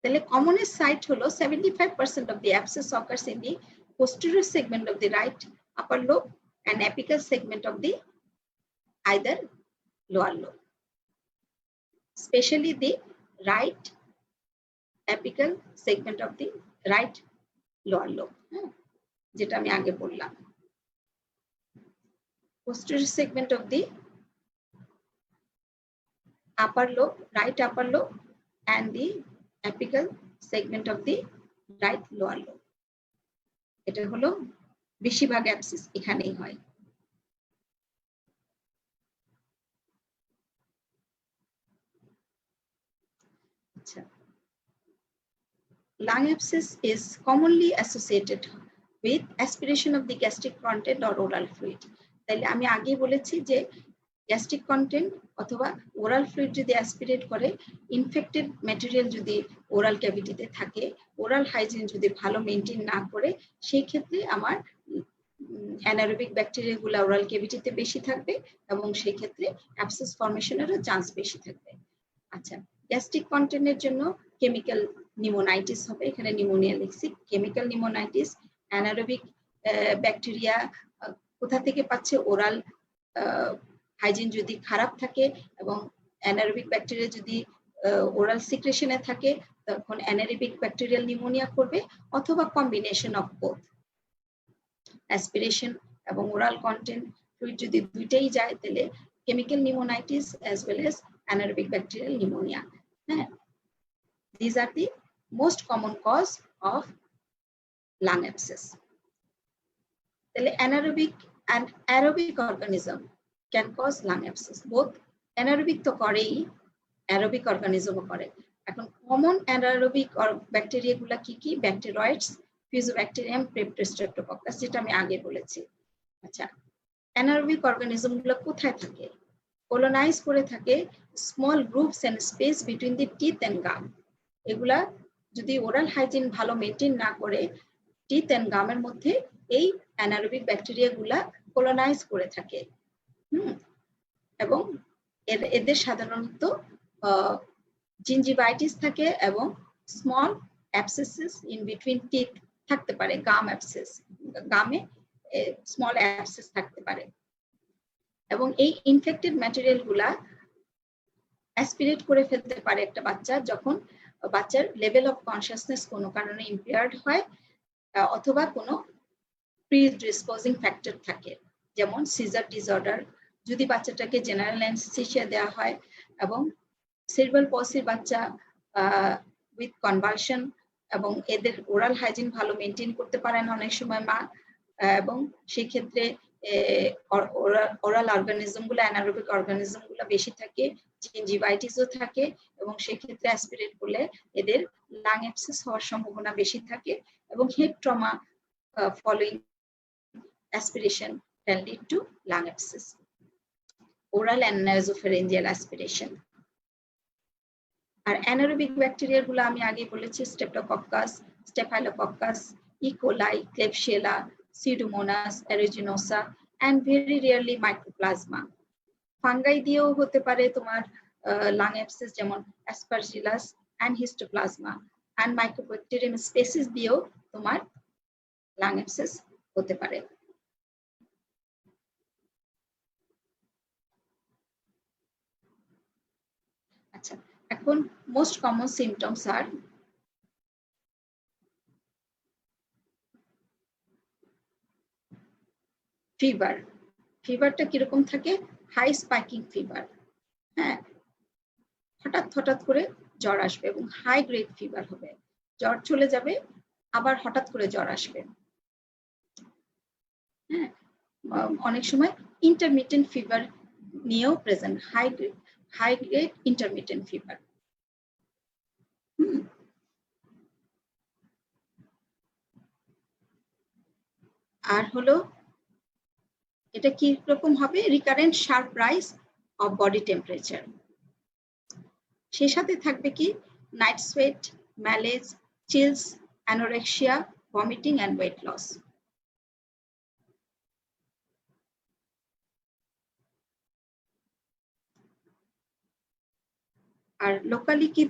তাহলে কমনেস্ট সাইট হলো 75% of the abscess occurs in the posterior segment of the right upper lobe and apical segment of the either lower lobe, especially the right apical segment of the right lower lobe, যেটা আমি আগে বললাম। posterior segment of the upper lobe, right upper lobe, and the apical segment of the right lower lobe, এটা হলো বেশিরভাগ abscess এখানেই হয়। আচ্ছা, lung abscess is commonly associated with aspiration of the gastric content or oral fluid। তাহলে আমি আগে বলেছি যে গ্যাস্ট্রিক কন্টেন্ট অথবা ওরাল ফ্লুইড যদি অ্যাসপিরেট করে, ইনফেক্টেড ম্যাটেরিয়াল যদি ওরাল ক্যাভিটিতে থাকে, ওরাল হাইজিন যদি ভালো মেনটেন না করে, সেই ক্ষেত্রে আমার অ্যানারোবিক ব্যাকটেরিয়া গুলা ওরাল ক্যাভিটিতে বেশি থাকবে এবং সেই ক্ষেত্রে অ্যাবসেস ফর্মেশনেরও চান্স বেশি থাকবে। আচ্ছা, গ্যাস্ট্রিক কন্টেন্টের জন্য কেমিক্যাল নিউমোনাইটিস হবে, এখানে নিউমোনিয়া লিখছি। কেমিক্যাল নিউমোনাইটিস, অ্যানারোবিক ব্যাকটেরিয়া কোথা থেকে পাচ্ছে? ওরাল হাইজিন যদি খারাপ থাকে এবং অ্যানারোবিক ব্যাকটেরিয়া যদি ওরাল সিক্রেশনে থাকে তখন অ্যানারোবিক ব্যাকটেরিয়াল নিউমোনিয়া করবে, অথবা কম্বিনেশন অফ বোথ। অ্যাসপিরেশন এবং ওরাল কন্টেন্ট ফ্লুইড যদি দুইটাই যায় তাহলে chemical pneumonitis as well as anaerobic bacterial pneumonia. These are the most common cause of lung abscess. The anaerobic and aerobic organism can cause lung abscess. Both anaerobic to korei, aerobic organism kore. এখন common anaerobic or bacteria গুলা কি কি? Bacteroids, Fusobacterium, Streptococcus, যেটা আমি আগে বলেছি। আচ্ছা, anaerobic organism গুলা কোথায় থাকে? Colonize করে থাকে small groups and space between the teeth and gum. এগুলা যদি ওরাল হাইজিন ভালো মেইনটেইন না করে টিথ এন্ড গামের মধ্যে এই অ্যানারোবিক ব্যাকটেরিয়া গুলা কলোনাইজ করে থাকে। এবং এদের সাধারণত জিঞ্জিভাইটিস থাকে এবং স্মল অ্যাবসেসেস ইন বিটুইন টিথ থাকতে পারে। গাম অ্যাবসেস, গামে স্মল অ্যাবসেস থাকতে পারে। এবং এই ইনফেক্টেড ম্যাটেরিয়াল গুলা অ্যাসপিরেট করে ফেলতে পারে একটা বাচ্চা যখন বাচ্চার লেভেল অফ কনসিয়াসনেস কোনো কারণে ইম্পেয়ার্ড হয়, অথবা কোনো প্রিডিসপোজিং ফ্যাক্টর থাকে, যেমন সিজার ডিসঅর্ডার। যদি বাচ্চাটাকে জেনারেল অ্যানেস্থেসিয়া দেওয়া হয় এবং সেরিব্রাল পলসির বাচ্চা উইথ কনভালশন এবং এদের ওরাল হাইজিন ভালো মেনটেন করতে পারে না অনেক সময় মা, এবং সেই ক্ষেত্রে ওরাল অর্গানিজম গুলো, অ্যানারোবিক অর্গানিজম গুলো বেশি থাকে, জিঞ্জিভাইটিসও থাকে, এবং সেই ক্ষেত্রে অ্যাসপিরেট করলে এদের লাং অ্যাবসেস হওয়ার সম্ভাবনা বেশি থাকে, এবং head trauma following aspiration can lead to lung abscess. Oral and nasopharyngeal aspiration. আর অ্যানারোবিক ব্যাকটেরিয়া গুলো আমি আগে বলেছি, streptococcus, staphylococcus, E coli, klebsiella, pseudomonas, aeruginosa, and very rarely mycoplasma. Fungi দিয়েও হতে পারে তোমার লাং অ্যাবসেস, যেমন aspergillus and histoplasma, and mycobacterium species দিয়েও তোমার লাং অ্যাবসেস হতে পারে। আচ্ছা, এখন মোস্ট কমন সিমটমস আর ফিভার। ফিভারটা কিরকম থাকে? হাই স্পাইকিং ফিভার, হ্যাঁ, হঠাৎ হঠাৎ করে জ্বর আসবে এবং হাই গ্রেড ফিভার হবে, জ্বর চলে যাবে আবার হঠাৎ করে জ্বর আসবে। হ্যাঁ, অনেক সময় ইন্টারমিটেন্ট ফিভার নিয়েও present, high grade intermittent fever. আর হলো এটা কি রকম হবে? Recurrent sharp rise of body temperature. সেই সাথে থাকবে কি? Night sweat, malaise, chills, anorexia, vomiting and weight loss. আর লোকালি কি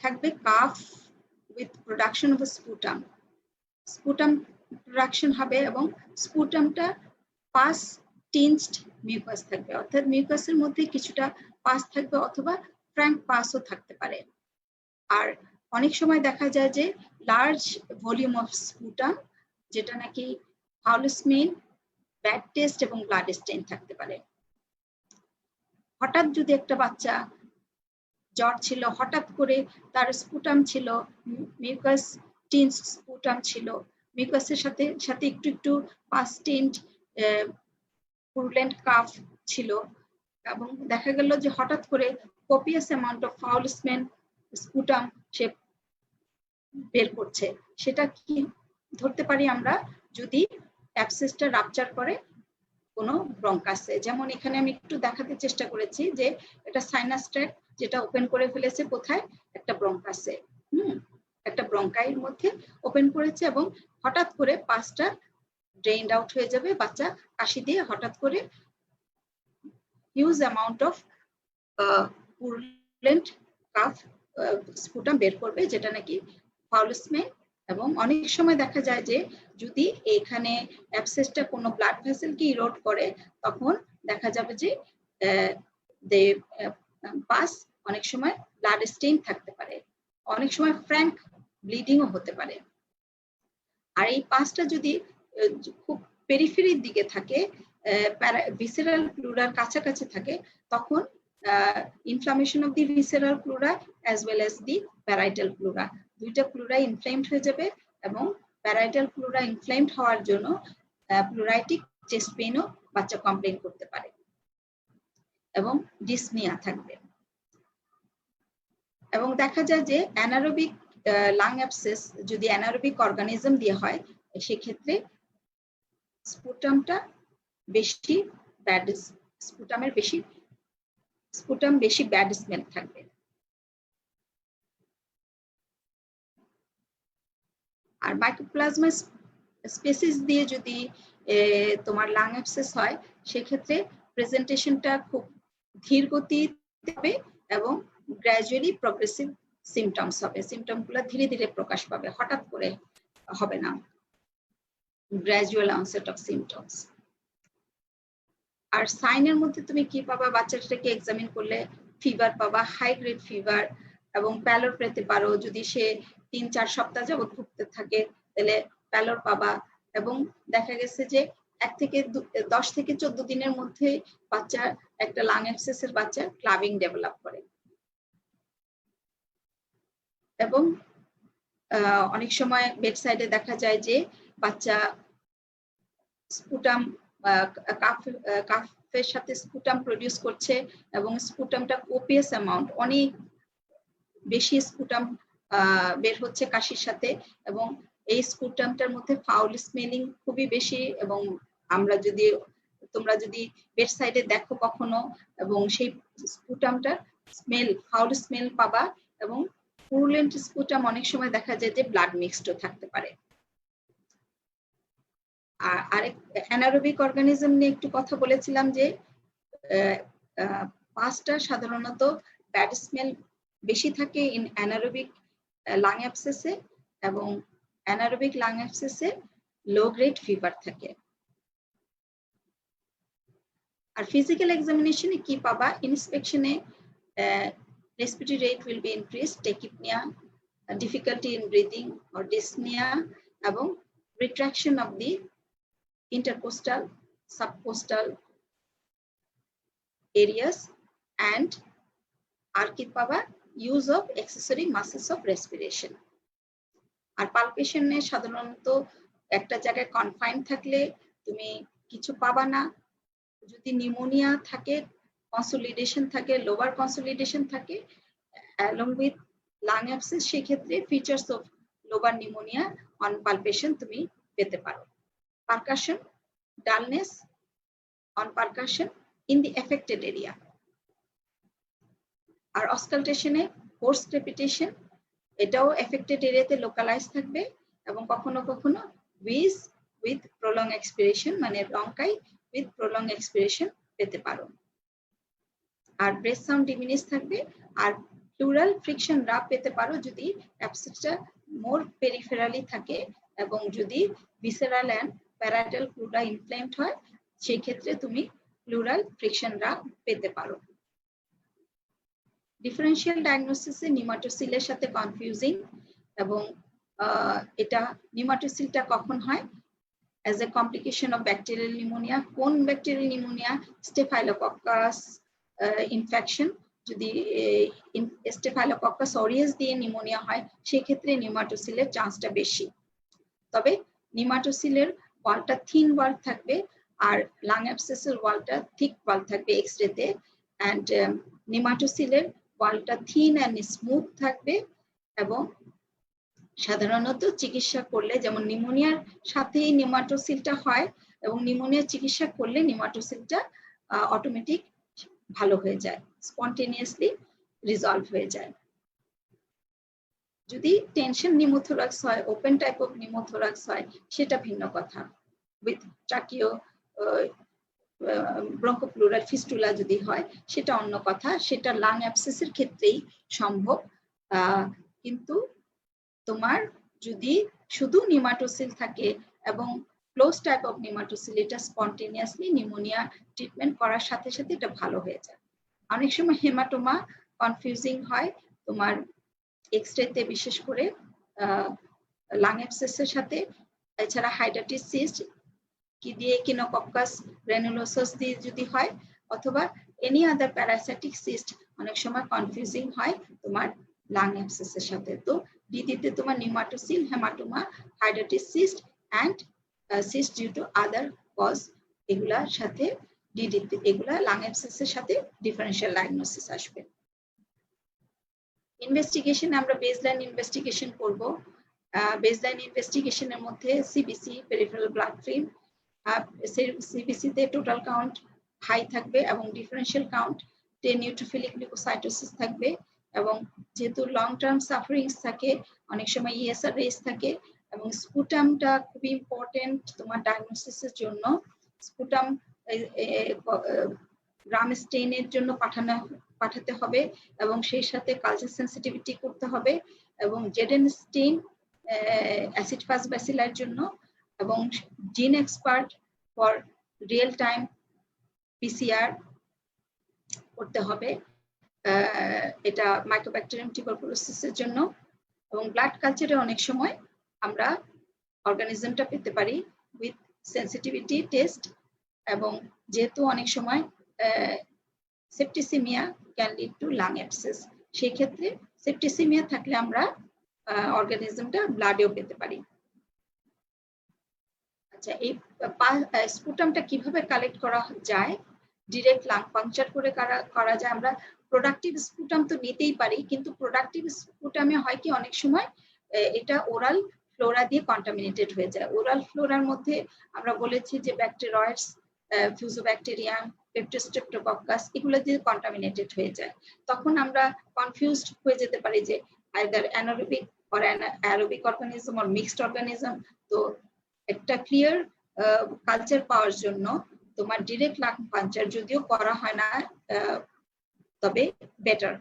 থাকবে? Cough with production of sputum. Sputum production হবে এবং স্পুটামটা পাস টিঞ্জড মিউকাস থাকবে, অর্থাৎ মিউকাসের মধ্যে কিছুটা পাস থাকবে অথবা ফ্র্যাঙ্ক পাসও থাকতে পারে। আর অনেক সময় দেখা যায় যে লার্জ ভলিউম অফ স্পুটাম, যেটা নাকি ফাউল স্মেল, ব্যাড টেস্ট এবং ব্লাড স্টেইন থাকতে পারে। হঠাৎ যদি একটা বাচ্চা জ্বর ছিল, হঠাৎ করে তার স্পুটাম ছিল, মিউকাস টিঞ্জ স্পুটাম ছিল, মিউকাসের সাথে সাথে একটু একটু পাস টিঞ্জ পুরুলেন্ট কাফ ছিল, এবং দেখা গেল যে হঠাৎ করে copious amount of foul smell sputum সে বের করছে, সেটা কি ধরতে পারি আমরা? যদি অ্যাবসেসটা রাপচার করে কোনো ব্রঙ্কাসে। যেমন এখানে আমি একটু দেখাতে চেষ্টা করেছি যে এটা সাইনাস ট্র্যাক্ট যেটা ওপেন করে ফেলেছে কোথায়? একটা ব্রঙ্কাসে, একটা ব্রঙ্কাইয়ের মধ্যে ওপেন করেছে এবং হঠাৎ করে পাসটা ড্রেইনড আউট হয়ে যাবে, বাচ্চা কাশি দিয়ে হঠাৎ করে huge amount of purulent calf sputum বের করবে, যেটা নাকি ফাউল স্মেল। এবং অনেক সময় দেখা যায় যে যদি এখানে অ্যাবসেসটা কোনো ব্লাড ভেসেলকে ইরোড করে, তখন দেখা যাবে যে পাস অনেক সময় ব্লাড স্টেইন থাকতে পারে, অনেক সময় ফ্র্যাঙ্ক ব্লিডিংও হতে পারে। আর এই পাসটা যদি খুব পেরিফেরির দিকে থাকে, ভিসেরাল প্লুরার কাছাকাছি থাকে, তখন inflammation of the visceral pleura as well as the parietal pleura, দুইটা প্লুরা ইনফ্লেমড হয়ে যাবে। এবং প্যারাইটাল প্লুরা ইনফ্লেমড হওয়ার জন্য প্লুরাইটিক চেস্ট পেইনও বাচ্চা কমপ্লেইন করতে পারে এবং ডিসনিয়া থাকবে। এবং দেখা যায় যে অ্যানারোবিক লাং অ্যাবসেস যদি অ্যানারোবিক অর্গানিজম দিয়ে হয়, সেক্ষেত্রে স্পুটামটা বেশি ব্যাড, স্পুটাম বেশি ব্যাড স্মেল থাকবে। আর মাইক্রোপ্লাজমা স্পেসিস দিয়ে যদি তোমার লাং অ্যাবসেস হয়, সেক্ষেত্রে প্রেজেন্টেশনটা খুব ধীর গতিতে হবে এবং গ্র্যাজুয়ালি প্রগ্রেসিভ সিমটমস হবে, সিমটমগুলো ধীরে ধীরে প্রকাশ পাবে, হঠাৎ করে হবে না, গ্র্যাজুয়াল অনসেট অফ সিমটমস। আর সাইনের মধ্যে তুমি কি পাবা? বাচ্চাটাকে এক্সামিন করলে ফিভার পাবা, হাই গ্রেড ফিভার, এবং প্যালোর পেতে পারো। যদি সে 3-4 সপ্তাহ যাবত ভুগতে থাকে, তাহলে প্যালোর পাবা। এবং দেখা গেছে যে 10 থেকে 14 দিনের মধ্যে বাচ্চা একটা লাং অ্যাবসেসের বাচ্চা ক্লাবিং ডেভেলপ করে। এবং অনেক সময় বেডসাইডে দেখা যায় যে বাচ্চা স্পুটাম কাফের সাথে স্পুটাম প্রডিউস করছে, এবং স্পুটামটা কোপিয়াস অ্যামাউন্ট, অনেক বেশি স্পুটাম বের হচ্ছে কাশির সাথে, এবং এই স্পুটামটার মধ্যে ফাউল স্মেলিং খুবই বেশি। এবং তোমরা যদি বেডসাইডে দেখো কখনো, এবং সেই স্পুটামটার স্মেল, ফাউল স্মেল পাবা। এবং পুরুলেন্ট স্পুটাম অনেক সময় দেখা যায় যে ব্লাড মিক্সডও থাকতে পারে। আরেক অ্যানারোবিক অর্গানিজম নিয়ে একটু কথা বলেছিলাম যে পাঁচটা সাধারণত ব্যাড স্মেল বেশি থাকে ইন অ্যানারোবিক লাং অ্যাবসেসে, এবং অ্যানারোবিক লাং অ্যাবসেসে লো গ্রেড ফিভার থাকে। আর ফিজিক্যাল এক্সামিনেশনে কি পাবা? ইন্সপেকশনে respiratory rate will be increased, tachypnea, difficulty in breathing or dyspnea, এবং retraction of the intercostal, subcostal areas, and আর কি পাবা? use of accessory muscles of respiration. আর পালপেশনে সাধারণত একটা জায়গায় কনফাইন থাকলে তুমি কিছু পাবা না। যদি নিউমোনিয়া থাকে, কনসোলিডেশন থাকে, লোয়ার কনসোলিডেশন থাকে along with lung abscess, সেক্ষেত্রে features of lower pneumonia on palpation তুমি পেতে পারো। Percussion, dullness on percussion in the affected area. আর অস্কালটেশনে হোর্স ক্রেপিটেশন, এটাও এফেক্টেড এরিয়াতে লোকালাইজ থাকবে, এবং কখনো কখনো উইজ উইথ প্রলং এক্সপিরেশন, মানে রঙ্কাই উইথ প্রলং এক্সপিরেশন পেতে পারো। আর ব্রেথ সাউন্ড ডিমিনিশ থাকবে। আর প্লুরাল ফ্রিকশন রাব পেতে পারো যদি অ্যাবসেসটা মোর পেরিফেরালি থাকে, এবং যদি visceral and parietal pleura inflamed হয়, সেই ক্ষেত্রে তুমি প্লুরাল ফ্রিকশন রাব পেতে পারো। ডিফারেন্সিয়াল ডায়াগনোসিসে নিউমাটোসিলের সাথে কনফিউজিং, এবং এটা নিউমাটোসিলটা কখন হয়? as a complication of bacterial pneumonia. কোন ব্যাকটেরিয়াল নিউমোনিয়া? Staphylococcus infection. যদি স্টেফাইলোকক্কাস অরিয়াস দিয়ে নিউমোনিয়া হয়, সেক্ষেত্রে নিউমাটোসিলের চান্সটা বেশি। তবে নিউমাটোসিলের ওয়ালটা থিন ওয়াল থাকবে, আর লাং অ্যাবসেসের ওয়ালটা থিক ওয়াল থাকবে এক্সরেতে। অ্যান্ড নিউমাটোসিলের ওয়ালটা থিন অ্যান্ড স্মুথ থাকবে। এবং সাধারণত চিকিৎসা করলে, যেমন নিউমোনিয়ার সাথেই নিউমাটোসিলটা হয়, এবং নিউমোনিয়ার চিকিৎসা করলে নিউমাটোসিলটা অটোমেটিক ভালো হয়ে যায়, স্পন্টেনিয়াসলি রিজলভ হয়ে যায়। যদি টেনশন নিউমোথোরাক্স হয়, ওপেন টাইপ অফ নিউমোথোরাক্স হয়, সেটা ভিন্ন কথা। উইথ ট্রাকিও ব্রঙ্কোপ্লুরাল ফিস্টুলা যদি হয় সেটা অন্য কথা, সেটা লাং অ্যাবসেসের ক্ষেত্রেই সম্ভব। কিন্তু তোমার যদি শুধু নিউমাটোসিল থাকে এবং ক্লোজ টাইপ অফ নিউমাটোসিল, এটা স্পন্টেনিয়াসলি নিউমোনিয়া ট্রিটমেন্ট করার সাথে সাথে এটা ভালো হয়ে যায়। অনেক সময় হেমাটোমা কনফিউজিং হয় তোমার এক্সরেতে, বিশেষ করে লাং অ্যাবসেসের সাথে। এছাড়া হাইডাটিস সিস্ট কি দিয়ে, কিনোকক্কাস গ্রানুলোসাস দিয়ে যদি হয়, অথবা এনি আদার প্যারাসাইটিক সিস্ট অনেক সময় কনফিউজিং হয় তোমার লাং অ্যাবসেসের সাথে। তো ডিডিতে তোমার pneumatocele, haematoma, hydatid cyst and cyst due to other cause, এগুলার সাথে ডিডিতে এগুলা লাং অ্যাবসেসের সাথে ডিফারেন্সিয়াল ডায়াগনোসিস আসবে। ইনভেস্টিগেশন আমরা বেসলাইন ইনভেস্টিগেশন করব। বেসলাইন ইনভেস্টিগেশনের মধ্যে CBC, peripheral blood film, CBC তে টোটাল কাউন্ট হাই থাকবে এবং ডিফারেন্সিয়াল কাউন্ট 10 নিউট্রোফিলিক লিউকোসাইটোসিস থাকবে। এবং যেহেতু লং টার্ম সাফারিংস থাকে, অনেক সময় ইএসআর রেস থাকে, এবং স্পুটামটা খুবই ইম্পর্টেন্ট তোমার ডায়াগনোসিসের জন্য। স্পুটাম গ্রাম স্টেইনের জন্য পাঠাতে হবে এবং সেই সাথে কালচার সেন্সিটিভিটি করতে হবে, এবং জেডেন স্টেইন অ্যাসিড ফাস্ট ব্যাসিলার জন্য, এবং GeneXpert for real time PCR করতে হবে, এটা মাইক্রোব্যাকটেরিয়াম টিউবারকুলোসিসের জন্য। এবং ব্লাড কালচারে অনেক সময় আমরা অর্গানিজমটা পেতে পারি উইথ সেন্সিটিভিটি টেস্ট, এবং যেহেতু অনেক সময় septicaemia can lead to lung abscess, সেই ক্ষেত্রে সেপ্টিসিমিয়া থাকলে আমরা অর্গানিজমটা ব্লাডেও পেতে পারি। আচ্ছা, এই স্পুটামটা কিভাবে কালেক্ট করা যায়? ডিরেক্ট লাং পাংচার করে করা যায়। আমরা প্রোডাক্টিভ স্পুটাম তো নিতেই পারি, কিন্তু প্রোডাক্টিভ স্পুটামে হয় কি অনেক সময় এটা ওরাল ফ্লোরা দিয়ে কন্টামিনেটেড হয়ে যায়। ওরাল ফ্লোরার মধ্যে আমরা বলেছি যে ব্যাকটেরয়েডস, ফিউজোব্যাকটেরিয়াম, পেপটোস্ট্রেপ্টোকক্কাস এগুলো দিয়ে কন্টামিনেটেড হয়ে যায়। তখন আমরা কনফিউজড হয়ে যেতে পারি যে either anaerobic or aerobic organism or mixed organism. তো একটা ক্লিয়ার কালচার পাওয়ার জন্য তোমার ডিরেক্ট লাং পাংচার যদিও করা হয় না, তবে বেটার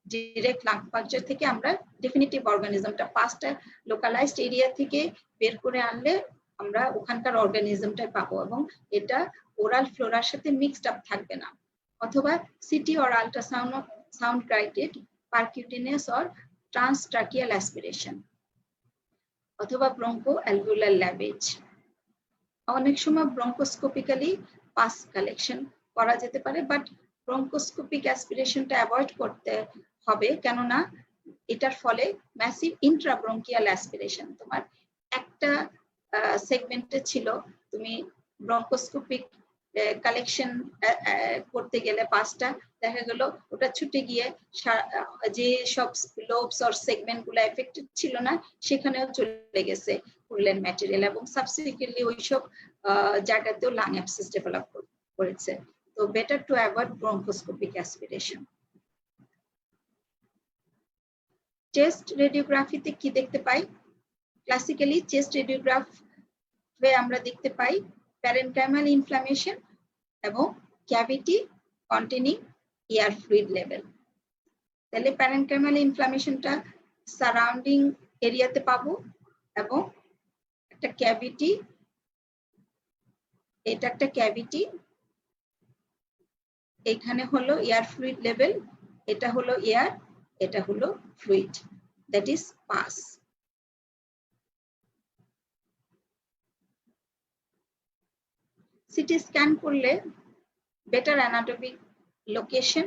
ডিরেক্ট লাং পাংচার থেকে আমরা ডেফিনিটিভ অর্গানিজমটা 5টা লোকালাইজড এরিয়া থেকে বের করে আনলে আমরা ওখানকার অর্গানিজমটাই পাবো, এবং এটা ওরাল ফ্লোরার সাথে মিক্সড আপ থাকবে না। অথবা CT or ultrasound guided percutaneous or transtracheal aspiration, অথবা ব্রঙ্কো অ্যালভিউলার ল্যাবেজ। অনেক সময় ব্রঙ্কোস্কোপিক্যালি পাস কালেকশন করা যেতে পারে, বাট ব্রঙ্কোস্কোপিক অ্যাসপিরেশনটা অ্যাভয়েড করতে হবে, কেননা এটার ফলে ম্যাসিভ ইন্ট্রাব্রঙ্কিয়াল অ্যাসপিরেশন। তোমার একটা সেগমেন্টে ছিল, তুমি ব্রঙ্কোস্কোপিক কালেকশন করতে গেলে 5টা, দেখা গেল ওটা ছুটে গিয়ে যে সব লোবস অর সেগমেন্ট গুলো এফেক্টেড ছিল না সেখানেও চলে গেছে পুরলেন ম্যাটেরিয়াল, এবং সাবসিকুয়েন্টলি ওইসব জায়গাতেও লাং অ্যাবসেস ডেভেলপ করেছে। তো better to avoid bronchoscopic aspiration. Chest রেডিওগ্রাফিতে কি দেখতে পাই? ক্লাসিক্যালি চেস্ট রেডিওগ্রাফে আমরা দেখতে পাই প্যারেনকাইমাল ইনফ্লামেশন এবং cavity containing air fluid level. তাহলে প্যারেনকাইমাল ইনফ্লামেশনটা সারাউন্ডিং এরিয়াতে পাবো, এবং একটা ক্যাভিটি, এটা একটা ক্যাভিটি, এখানে হলো এয়ার ফ্লুইড লেভেল, এটা হলো এয়ার, এটা হলো fluid, that is pass. CT scan করলে বেটার অ্যানাটমিক লোকেশন,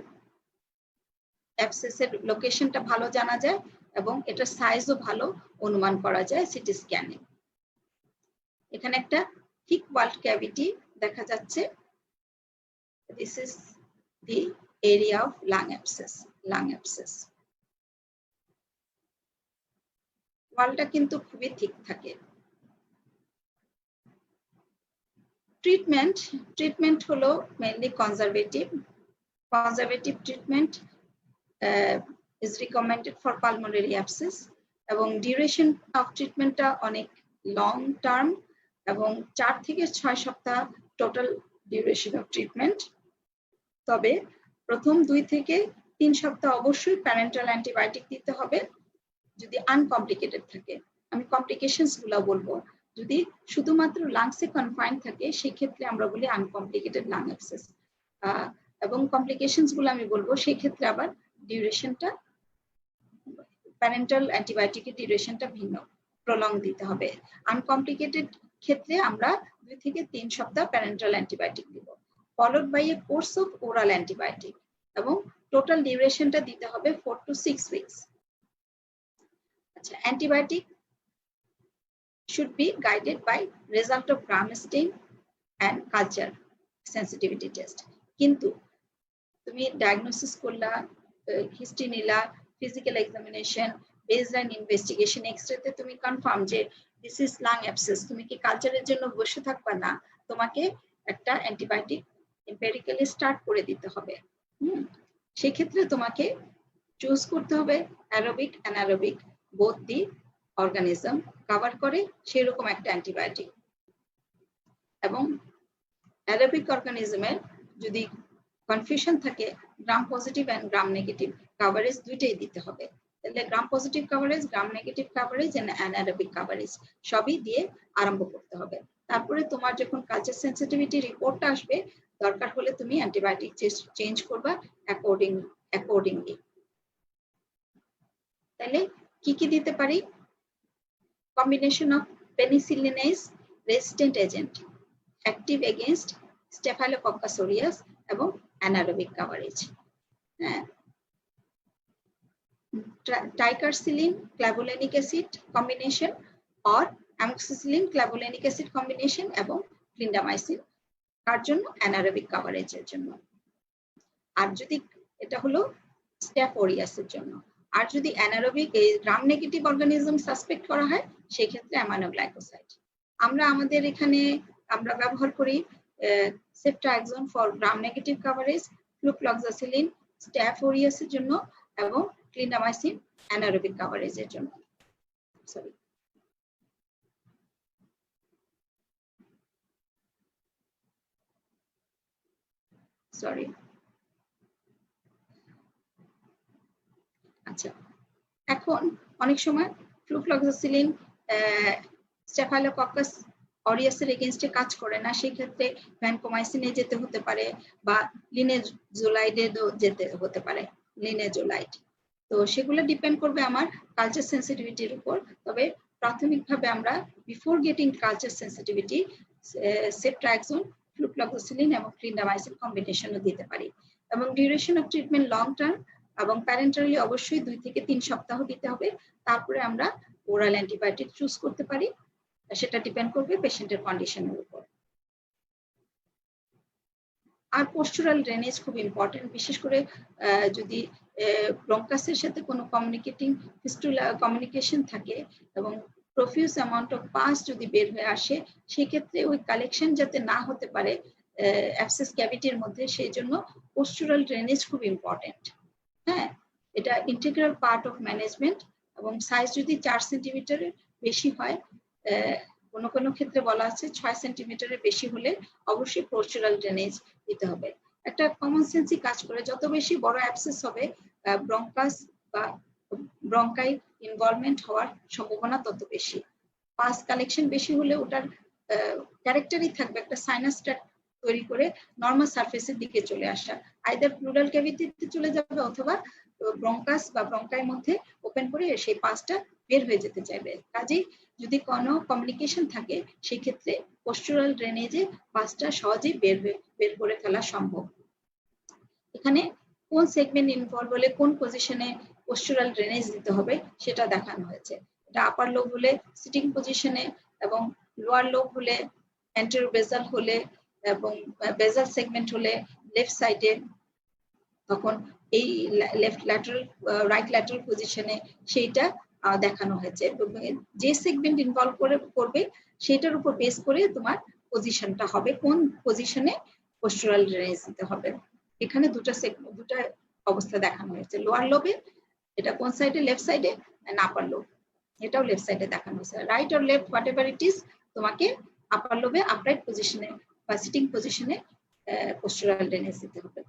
অ্যাবসেসের লোকেশনটা ভালো জানা যায়, এবং এটার সাইজও ভালো অনুমান করা যায় সিটি স্ক্যানে। এখানে একটা থিক ওয়ালড ক্যাভিটি দেখা যাচ্ছে। This is the area of lung abscess. ওয়ালটা কিন্তু খুবই থিক থাকে। ট্রিটমেন্ট হলো mainly conservative treatment is recommended for pulmonary abscess, এবং ডিউরেশন অফ ট্রিটমেন্টটা অনেক লং টার্ম এবং 4 থেকে 6 সপ্তাহ টোটাল ডিউরেশন অফ ট্রিটমেন্ট। তবে প্রথম 2 থেকে 3 সপ্তাহ অবশ্যই প্যারেন্টাল অ্যান্টিবায়োটিক দিতে হবে যদি আনকমপ্লিকেটেড থাকে। আমি কমপ্লিকেশনস গুলো বলবো। যদি শুধুমাত্র লাংসে কনফাইন্ড থাকে সেই ক্ষেত্রে আমরা বলি আনকমপ্লিকেটেড লাং অ্যাবসেস, এবং কমপ্লিকেশনস গুলো আমি বলবো সেই ক্ষেত্রে আবার ডিউরেশনটা প্যারেন্টাল অ্যান্টিবায়োটিকের ডিউরেশনটা ভিন্ন, প্রলং দিতে হবে। আনকমপ্লিকেটেড ক্ষেত্রে আমরা 2 থেকে 3 সপ্তাহ প্যারেন্টাল অ্যান্টিবায়োটিক দিব, followed by a course of oral antibiotic, এবং টোটাল ডিউরেশনটা দিতে হবে 4 to 6 উইকস। আচ্ছা, antibiotic should be guided by result of gram stain and culture sensitivity test. কিন্তু তুমি ডায়াগনোসিস করলা, হিস্ট্রি নিলা, ফিজিক্যাল এক্সামিনেশন, বেসলাইন ইনভেস্টিগেশন, এক্সরেতে তুমি কনফার্ম যে দিস ইজ লাং অ্যাবসেস, তুমি কি কালচারের জন্য বসে থাকবা না, তোমাকে একটা অ্যান্টিবায়োটিক এম্পেরিক্যালি স্টার্ট করে দিতে হবে। সেই ক্ষেত্রে তোমাকে চুজ করতে হবে অ্যারোবিক অ্যানারোবিক বোথ দি অর্গানিজম কভার করে সেরকম একটা অ্যান্টিবায়োটিক। এবং অ্যারোবিক অর্গানিজমের যদি কনফিউশন থাকে gram positive and gram negative coverage দুইটাই দিতে হবে। তাহলে gram positive coverage, gram negative coverage and anaerobic coverage সবই দিয়ে আরম্ভ করতে হবে। তারপরে তোমার যখন কালচার সেন্সিটিভিটি রিপোর্টটা আসবে, দরকার হলে তুমি অ্যান্টিবায়োটিক চেঞ্জ করবা অ্যাকর্ডিংলি। তাহলে কি কি দিতে পারি? Combination of penicillinase resistant agent active against staphylococcus aureus এবং অ্যানারোবিক কভারেজ। হ্যাঁ, ticarcillin clavulanic acid combination or amoxicillin clavulanic acid combination এবং ক্লিন্ডামাইসিন, তার জন্য অ্যানারোবিক কভারেজের জন্য। আর যদি এটা হলো স্ট্যাফ অরিয়াসের জন্য। আর যদি anaerobic gram negative organism suspect করা হয় সেই ক্ষেত্রে অ্যামাইনোগ্লাইকোসাইড। আমরা আমাদের এখানে আমরা ব্যবহার করি ceftriaxone for gram negative coverage, flucloxacillin staph অরিয়াসের জন্য এবং ক্লিন্ডামাইসিন অ্যানারোবিক কভারেজের জন্য। সরি। আচ্ছা, এখন অনেক সময় ফ্লুক্লক্সাসিলিন স্টেফাইলোকক্কাস অরিয়াসের এগেইনস্টে কাজ করে না, সেই ক্ষেত্রে ভ্যানকোমাইসিনে যেতে হতে পারে বা লিনেজোলাইডে যেতে হতে পারে, লিনেজোলাইড। তো সেগুলো ডিপেন্ড করবে আমার কালচার সেন্সিটিভিটির উপর। তবে প্রাথমিকভাবে আমরা before getting culture sensitivity ceftriaxone, flucloxacillin এবং ক্লিন্ডামাইসিন কম্বিনেশনও দিতে পারি। এবং duration of treatment long term এবং প্যারেন্টালি অবশ্যই 2 থেকে 3 সপ্তাহ দিতে হবে। তারপরে আমরা ওরাল অ্যান্টিবায়োটিক চুজ করতে পারি, সেটা ডিপেন্ড করবে পেশেন্টের কন্ডিশনের উপর। আর পোস্চুরাল ড্রেনেজ খুব ইম্পর্টেন্ট, বিশেষ করে যদি ব্রঙ্কাসের সাথে কোনো কমিউনিকেটিং ফিস্টুলা কমিউনিকেশন থাকে এবং প্রফিউজ অ্যামাউন্ট অফ পাস যদি বের হয়ে আসে, সেক্ষেত্রে ওই কালেকশন যাতে না হতে পারে অ্যাবসেস ক্যাভিটির মধ্যে, সেই জন্য পোস্চুরাল ড্রেনেজ খুব ইম্পর্টেন্ট। হ্যাঁ, এটা ইন্টিগ্রাল পার্ট অফ ম্যানেজমেন্ট। এবং সাইজ যদি 4 সেন্টিমিটারের বেশি হয়, কোনো কোনো ক্ষেত্রে বলা আছে 6 সেন্টিমিটারের বেশি হলে অবশ্যই পোস্চুরাল ড্রেনেজ দিতে হবে। একটা কমন সেন্সই কাজ করে, যত বেশি বড় অ্যাবসেস হবে ব্রঙ্কাস বা ব্রঙ্কাই ইনভলভমেন্ট হওয়ার সম্ভাবনা তত বেশি। পাস কালেকশন বেশি হলে ওটার ক্যারেক্টারই থাকবে একটা সাইনাস ট্র্যাক্ট তৈরি করে নর্মাল সারফেসের দিকে চলে আসা, আইদার প্লুরাল ক্যাভিটিতে চলে যাবে অথবা ব্রঙ্কাস বা ব্রঙ্কাইয়ের মধ্যে ওপেন করে সেই পাসটা বের হয়ে যেতে চাইবে। কাজেই যদি কোনো কমিউনিকেশন থাকে সেই ক্ষেত্রে পোস্চুরাল ড্রেনেজে পাসটা সহজেই বের করে ফেলা সম্ভব। এখানে কোন সেগমেন্ট ইনভলভ হলে কোন পজিশনে পোস্চুরাল ড্রেনেজ দিতে হবে সেটা দেখানো হয়েছে। এটা আপার লোব হলে সিটিং পজিশনে, এবং লোয়ার লোব হলে অ্যান্টেরোবেসাল হলে, এবং বেসাল সেগমেন্ট হলে লেফট সাইডে, তখন এই লেফট ল্যাটারাল রাইট ল্যাটারাল পজিশনে সেইটা দেখানো হয়েছে। যে সেগমেন্ট ইনভলভ করবে সেটার উপর বেস করে তোমার পজিশনটা হবে, কোন পজিশনে পোস্চুরাল ড্রেনেজ দিতে হবে। এখানে দুটা অবস্থা দেখানো হয়েছে। লোয়ার লোবে এটা কোন সাইডে, লেফট সাইডে, এন্ড আপার লোব এটাও লেফট সাইডে দেখানো হয়েছে। Right or left what ever it is, তোমাকে আপার লোবে আপরাইট পজিশনে বা সিটিং পজিশনে পোস্টেরাল ড্রেনেজ দিতে হবে।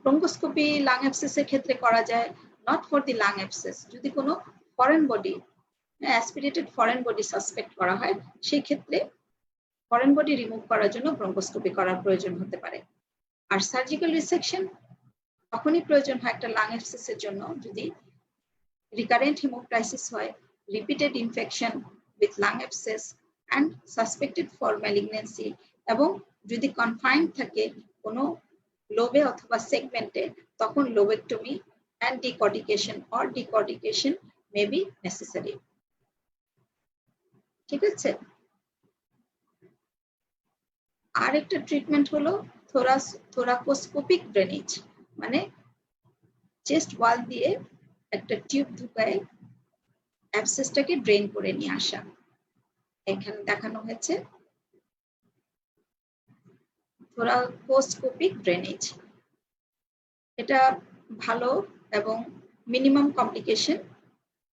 ব্রঙ্কোস্কোপি লাং অ্যাবসেসের ক্ষেত্রে করা যায় not for the lung abscess, যদি কোনো foreign body aspirated foreign body suspect করা হয় সেই ক্ষেত্রে ফরেন বডি রিমুভ করার জন্য ব্রঙ্কোস্কোপি করার প্রয়োজন হতে পারে। আর সার্জিক্যাল রিসেকশন তখনই প্রয়োজন হয় একটা লাং অ্যাবসেসের জন্য যদি রিকারেন্ট হেমোক্রাইসিস হয়, repeated infection with lung abscess and suspected for malignancy, এবং যদি কনফাইন্ড থাকে কোনো লোবে অথবা সেগমেন্টে, তখন lobectomy and decortication or decortication may be necessary. ঠিক আছে। আর একটা ট্রিটমেন্ট হলো থোরাকোস্কোপিক ড্রেনেজ, মানে চেস্ট ওয়াল দিয়ে একটা টিউব ঢুকায় অ্যাবসেসটাকে ড্রেন করে নিয়ে আসা। এখানে দেখানো হয়েছে থোরাকোস্কোপিক ড্রেনেজ। এটা ভালো এবং মিনিমাম কমপ্লিকেশন।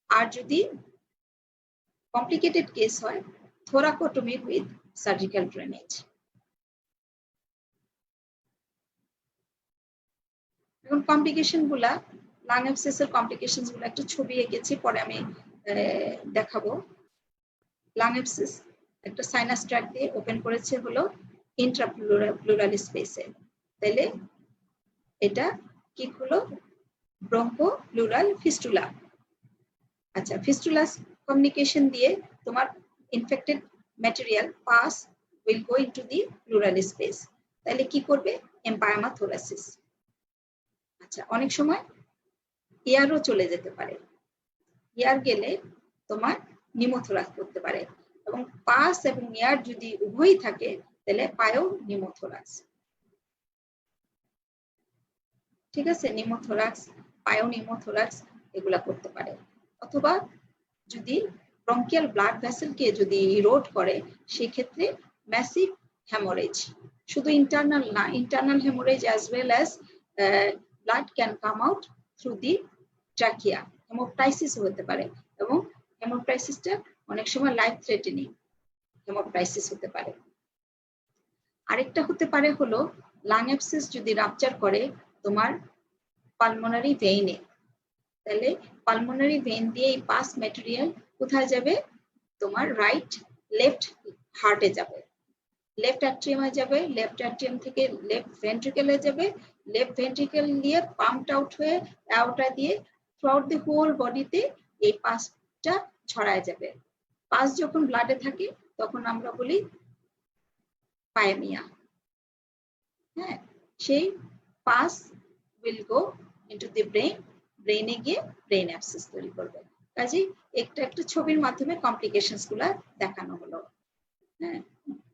আর যদি কমপ্লিকেটেড কেস হয়, থোরাকোটমি উইথ সার্জিক্যাল ড্রেনেজ। এখন কমপ্লিকেশন গুলা, লাং অ্যাবসেসের কমপ্লিকেশন গুলা একটু ছবি এঁকেছি, পরে আমি দেখাবো। লাং অ্যাবসেস একটা সাইনাস ট্র্যাক্ট দিয়ে ওপেন করেছে হলো ইন্ট্রাপ্লুরাল স্পেসে, তাহলে এটা কি হলো ব্রঙ্কোপ্লুরাল ফিস্টুলা। আচ্ছা, ফিস্টুলাস কমিউনিকেশন দিয়ে তোমার infected material pass will go into the plural space, তাহলে কি করবে এম্পায়ামা থোরাসিস। আচ্ছা, অনেক সময় এয়ারও চলে যেতে পারে, এয়ার গেলে তোমার নিউমোথোরাক্স করতে পারে, এবং পাস এবং এয়ার যদি উভয়ই থাকে তাহলে পায়ো নিউমোথোরাক্স। ঠিক আছে, নিউমোথোরাক্স, পায়ো নিউমোথোরাক্স এগুলা করতে পারে। অথবা যদি ব্রঙ্কিয়াল ব্লাড ভেসেলকে যদি ইরোড করে, সেই ক্ষেত্রে ম্যাসিভ হেমোরেজ, শুধু ইন্টারনাল না, internal haemorrhage as well as blood can come out through the trachea, haemoptysis হতে পারে, এবং হেমোপ্টাইসিসটা অনেক সময় লাইফ থ্রেটেনিং হেমোপ্টাইসিস হতে পারে। আরেকটা হতে পারে হলো লাং অ্যাবসেস যদি রাপচার করে তোমার পালমোনারি ভেইনে, তাহলে পালমোনারি ভেইন দিয়ে এই পাস ম্যাটেরিয়াল কোথায় যাবে, তোমার রাইট লেফট হার্টে যাবে, লেফট অ্যাট্রিয়ামে যাবে, লেফট অ্যাট্রিয়াম থেকে লেফট ভেন্ট্রিকেলে যাবে, লেফট ভেন্ট্রিকেল দিয়ে পাম্পড আউট হয়ে অ্যাওর্টা দিয়ে থ্রুআউট দি হোল বডিতে এই পাসটা ছড়ায় যাবে। পাস যখন ব্লাডে থাকে তখন আমরা বলি পায়ামিয়া। হ্যাঁ, সেই pus will go into the brain, ব্রেইনে গিয়ে ব্রেইন অ্যাবসেস তৈরি করবে। কাজেই একটা ছবির মাধ্যমে কমপ্লিকেশনস গুলা দেখানো হলো। হ্যাঁ,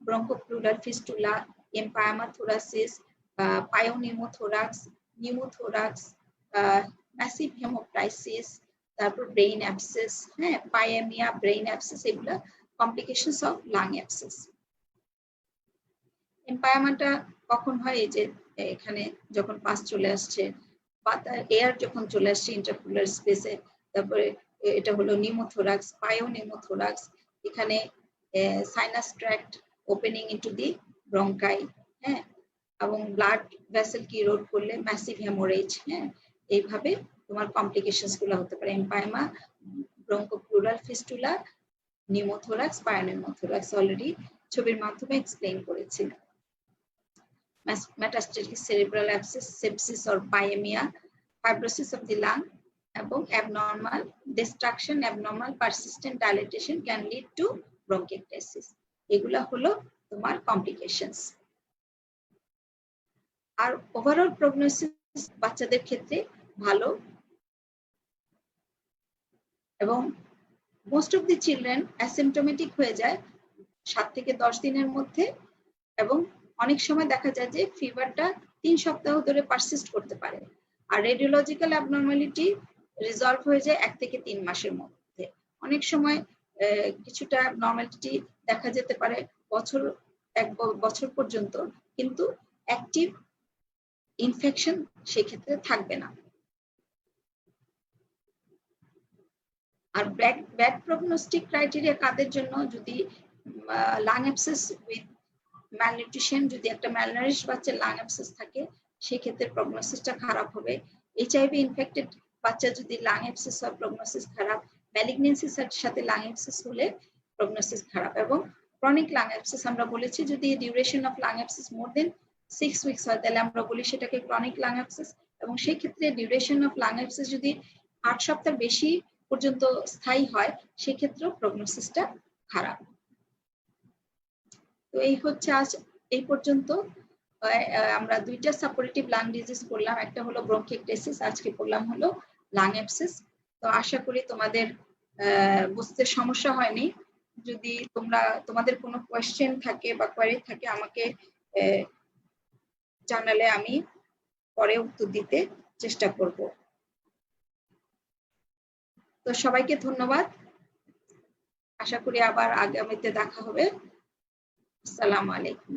ব্রঙ্কোপ্লুরাল ফিস্টুলা, এম্পায়ামা থোরাসিস, পায়োনিউমোথোরাক্স, নিউমোথোরাক্স, ম্যাসিভ হেমোপ্টাইসিস, তারপর ব্রেইন অ্যাবসেস, হ্যাঁ, পায়ামিয়া, ব্রেইন অ্যাবসেস, এগুলা কমপ্লিকেশনস অফ লাং অ্যাবসেস। এম্পায়ামাটা কখন হয়, এই যে এখানে যখন পাস চলে আসছে বা এয়ার যখন চলে আসছে ইন্টারপ্লুরাল স্পেসে, তারপরে এটা হলো নিউমোথোরাক্স, পায়োনিউমোথোরাক্স, এখানে সাইনাস ট্র্যাক্ট ওপেনিং ইনটু দি ব্রঙ্কাই, হ্যাঁ, এবং ব্লাড ভেসেল কি রোড করলে ম্যাসিভ হেমোরেজ। হ্যাঁ, এইভাবে তোমার কমপ্লিকেশনস গুলো হতে পারে। এম্পায়ামা, ব্রঙ্কোপ্লুরাল ফিস্টুলা, নিউমোথোরাক্স, পায়োনিউমোথোরাক্স অলরেডি ছবির মাধ্যমে এক্সপ্লেইন করেছি। Metastatic cerebral abscess, sepsis or pyemia, fibrosis of the lung, এবং abnormal destruction, abnormal persistent dilatation can lead to bronchiectasis. এগুলা হলো তোমার কমপ্লিকেশনস। আর ওভারঅল প্রগনোসিস বাচ্চাদের ক্ষেত্রে ভালো, এবং most of the children asymptomatic হয়ে যায় 7 থেকে 10 দিনের মধ্যে, এবং অনেক সময় দেখা যায় যে ফিভারটা 3 সপ্তাহ ধরে পারসিস্ট করতে পারে। আর রেডিওলজিক্যাল অ্যাবনর্মালিটি রিজলভ হয়ে যায় 1 থেকে 3 মাসের মধ্যে। অনেক সময় কিছুটা নর্মালিটি দেখা যেতে পারে 1 বছর পর্যন্ত, কিন্তু অ্যাক্টিভ ইনফেকশন সেক্ষেত্রে থাকবে না। আর ব্যাড প্রগনোস্টিক ক্রাইটেরিয়া কাদের জন্য? যদি লাং অ্যাবসেস উইথ ম্যালনিউট্রিশন, যদি একটা ম্যালনারিশ বাচ্চার লাং অ্যাবসেস থাকে সেক্ষেত্রে প্রগনোসিসটা খারাপ হবে। এইচআইভি ইনফেক্টেড বাচ্চা যদি লাং অ্যাবসেস হয় প্রগনোসিস খারাপ। ম্যালিগনেন্সির সাথে লাং অ্যাবসেস হলে প্রগনোসিস খারাপ। এবং ক্রনিক লাং অ্যাবসেস আমরা বলেছি যদি duration of lung abscess more than 6 weeks হয় তাহলে আমরা বলি সেটাকে ক্রনিক লাং অ্যাবসেস। এবং সেই ক্ষেত্রে ডিউরেশন অফ লাং অ্যাবসেস যদি 8 সপ্তাহ বেশি পর্যন্ত স্থায়ী হয় সেক্ষেত্রেও প্রগনোসিসটা খারাপ। তো এই হচ্ছে আজ এই পর্যন্ত আমরা দুইটা সাপোরেটিভ লাং ডিজিজ পড়লাম, একটা হলো ব্রঙ্কিয়েক্টেসিস, আজকে পড়লাম হলো লাং অ্যাবসেস। তো আশা করি তোমাদের বুঝতে সমস্যা হয়নি। যদি তোমাদের কোনো কোয়েশ্চেন থাকে বা কোয়েরি থাকে আমাকে জানালে আমি পরে উত্তর দিতে চেষ্টা করব। তো সবাইকে ধন্যবাদ, আশা করি আবার আগামীতে দেখা হবে। আসসালামু আলাইকুম।